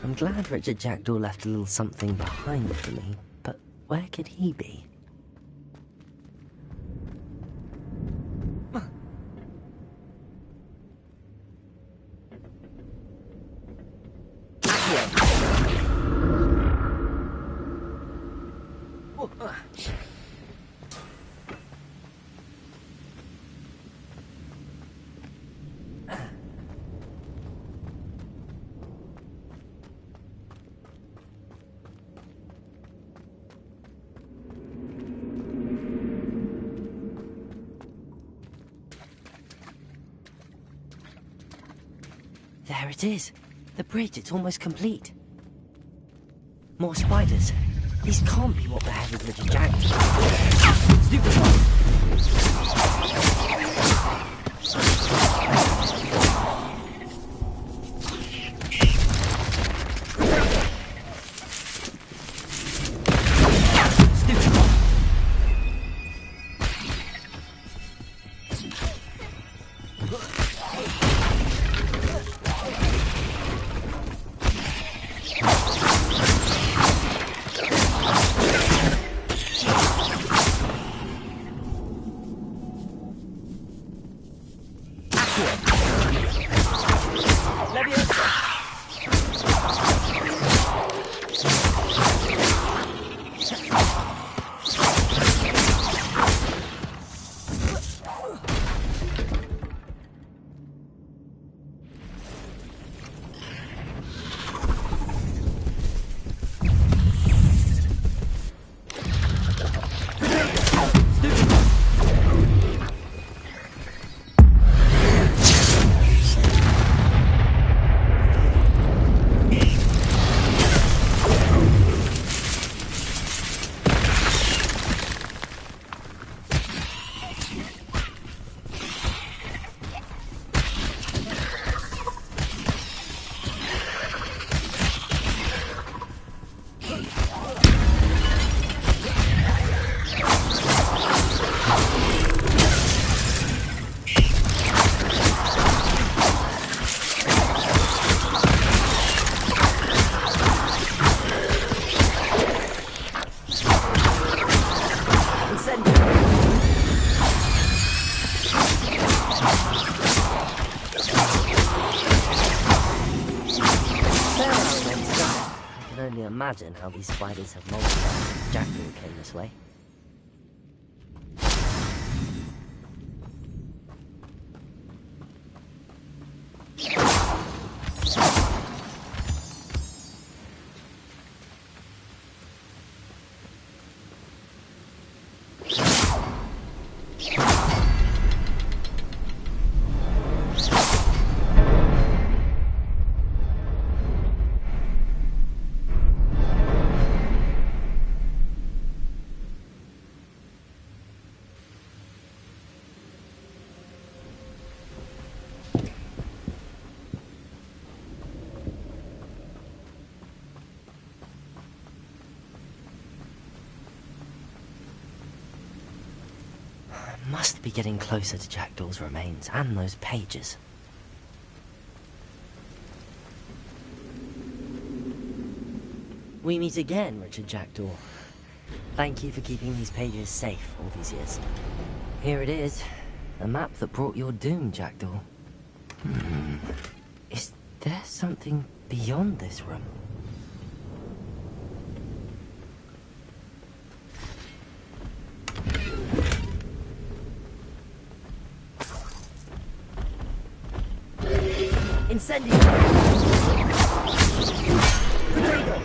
I'm glad Richard Jackdaw left a little something behind for me, but where could he be? There it is. The bridge, it's almost complete. More spiders. These can't be what beheaded Richard Jackdaw. Stupid Imagine how these spiders have multiplied. Jackdaw came this way. Must be getting closer to Jackdaw's remains and those pages. We meet again, Richard Jackdaw. Thank you for keeping these pages safe all these years. Here it is. The map that brought your doom, Jackdaw. Is there something beyond this room? Incendio! Potato!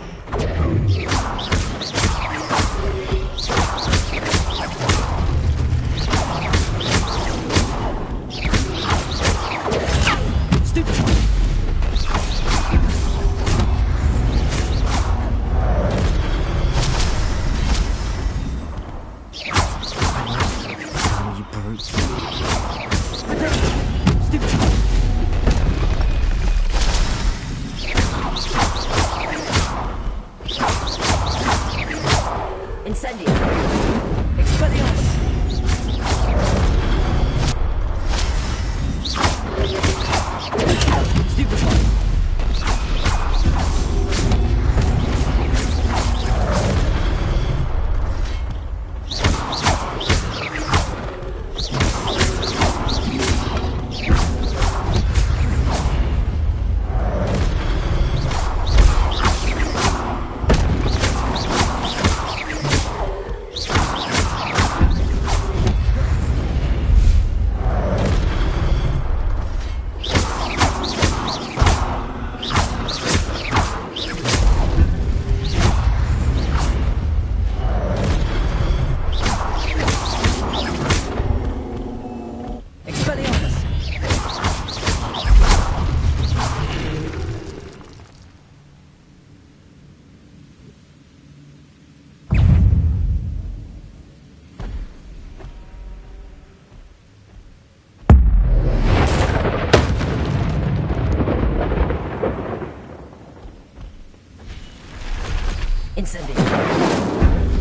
Incendio.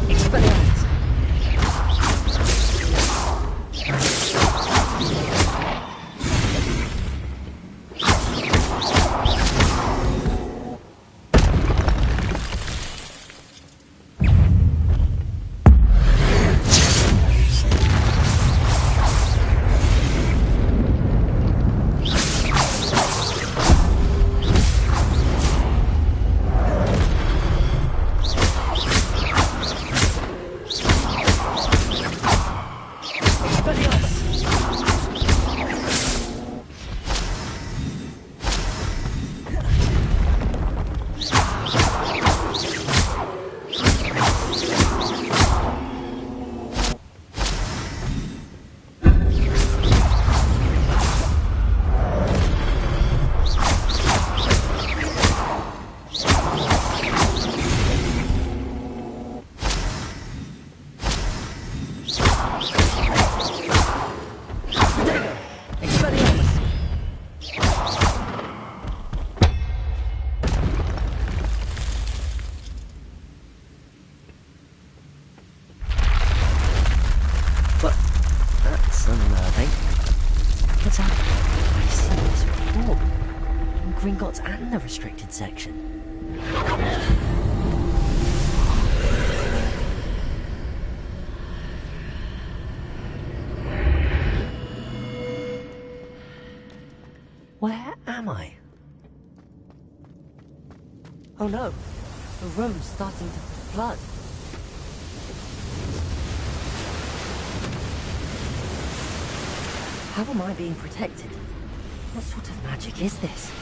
Expelliarmus. And the restricted section. Where am I? Oh no, the room's starting to flood. How am I being protected? What sort of magic is this?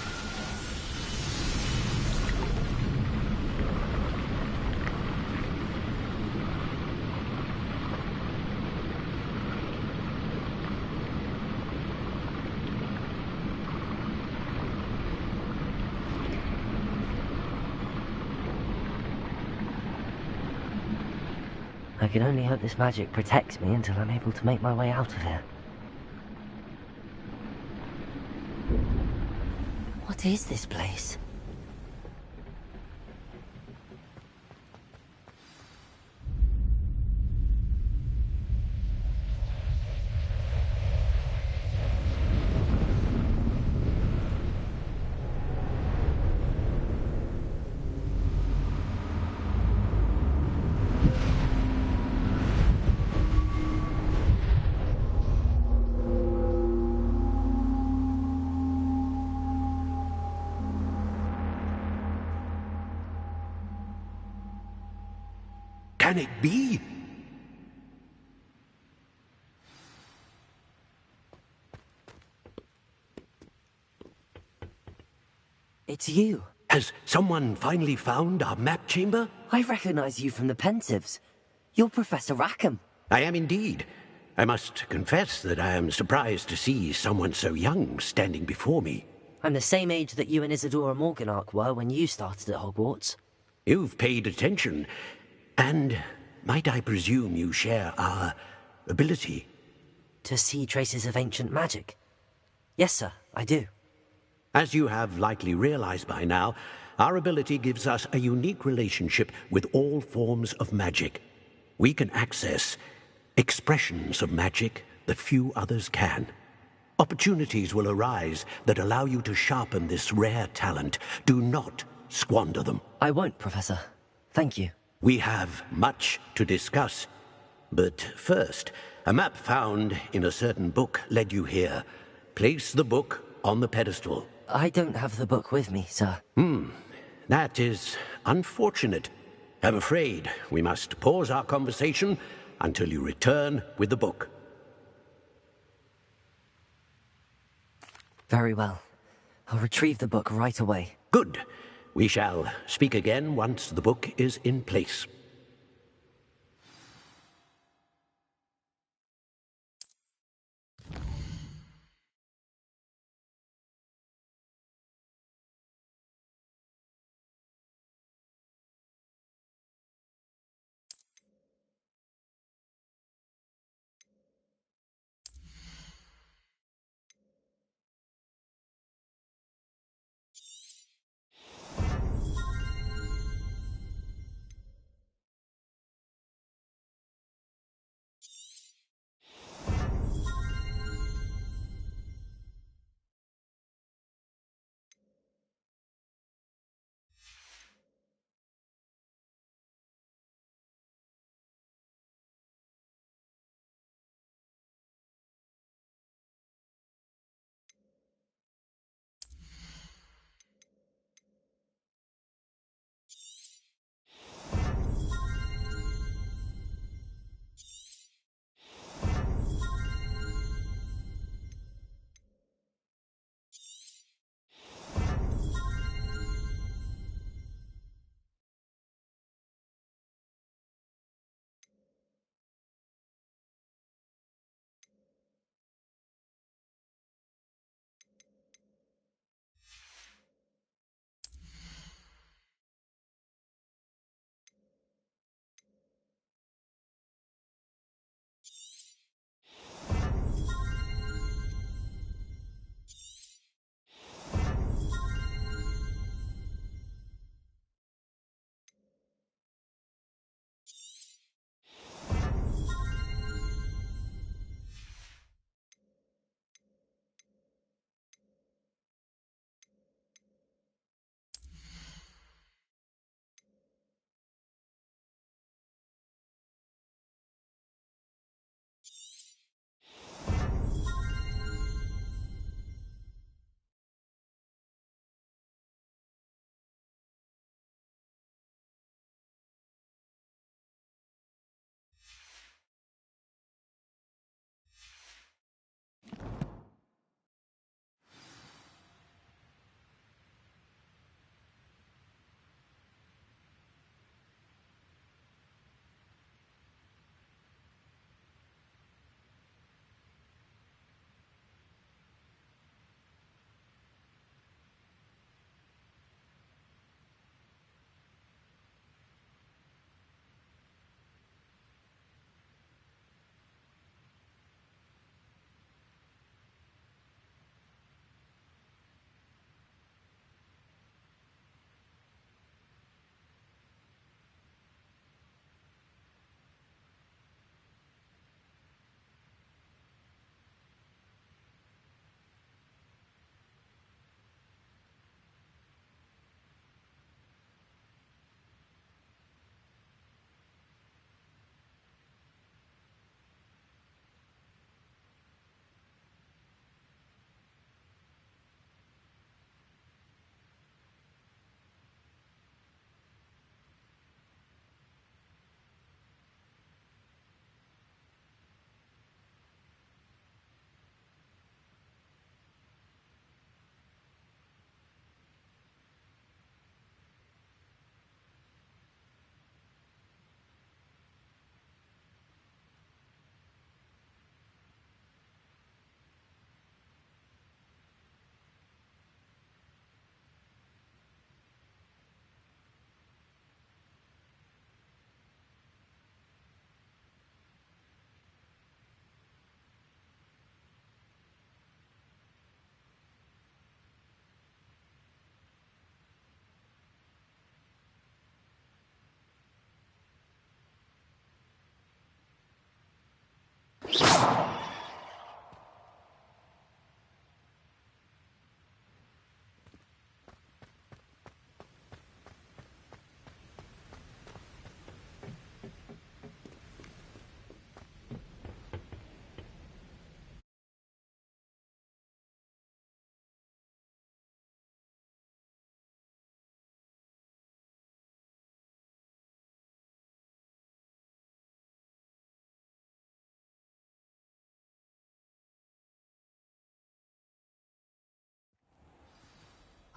I can only hope this magic protects me until I'm able to make my way out of here. What is this place? Can it be? It's you. Has someone finally found our map chamber? I recognize you from the Pensives. You're Professor Rackham. I am indeed. I must confess that I am surprised to see someone so young standing before me. I'm the same age that you and Isadora Morganach were when you started at Hogwarts. You've paid attention, and might I presume you share our ability? To see traces of ancient magic? Yes, sir, I do. As you have likely realized by now, our ability gives us a unique relationship with all forms of magic. We can access expressions of magic that few others can. Opportunities will arise that allow you to sharpen this rare talent. Do not squander them. I won't, Professor. Thank you. We have much to discuss. But first, a map found in a certain book led you here. Place the book on the pedestal. I don't have the book with me, sir. That is unfortunate. I'm afraid we must pause our conversation until you return with the book. Very well. I'll retrieve the book right away. Good. We shall speak again once the book is in place.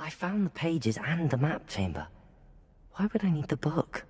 I found the pages and the map chamber. Why would I need the book?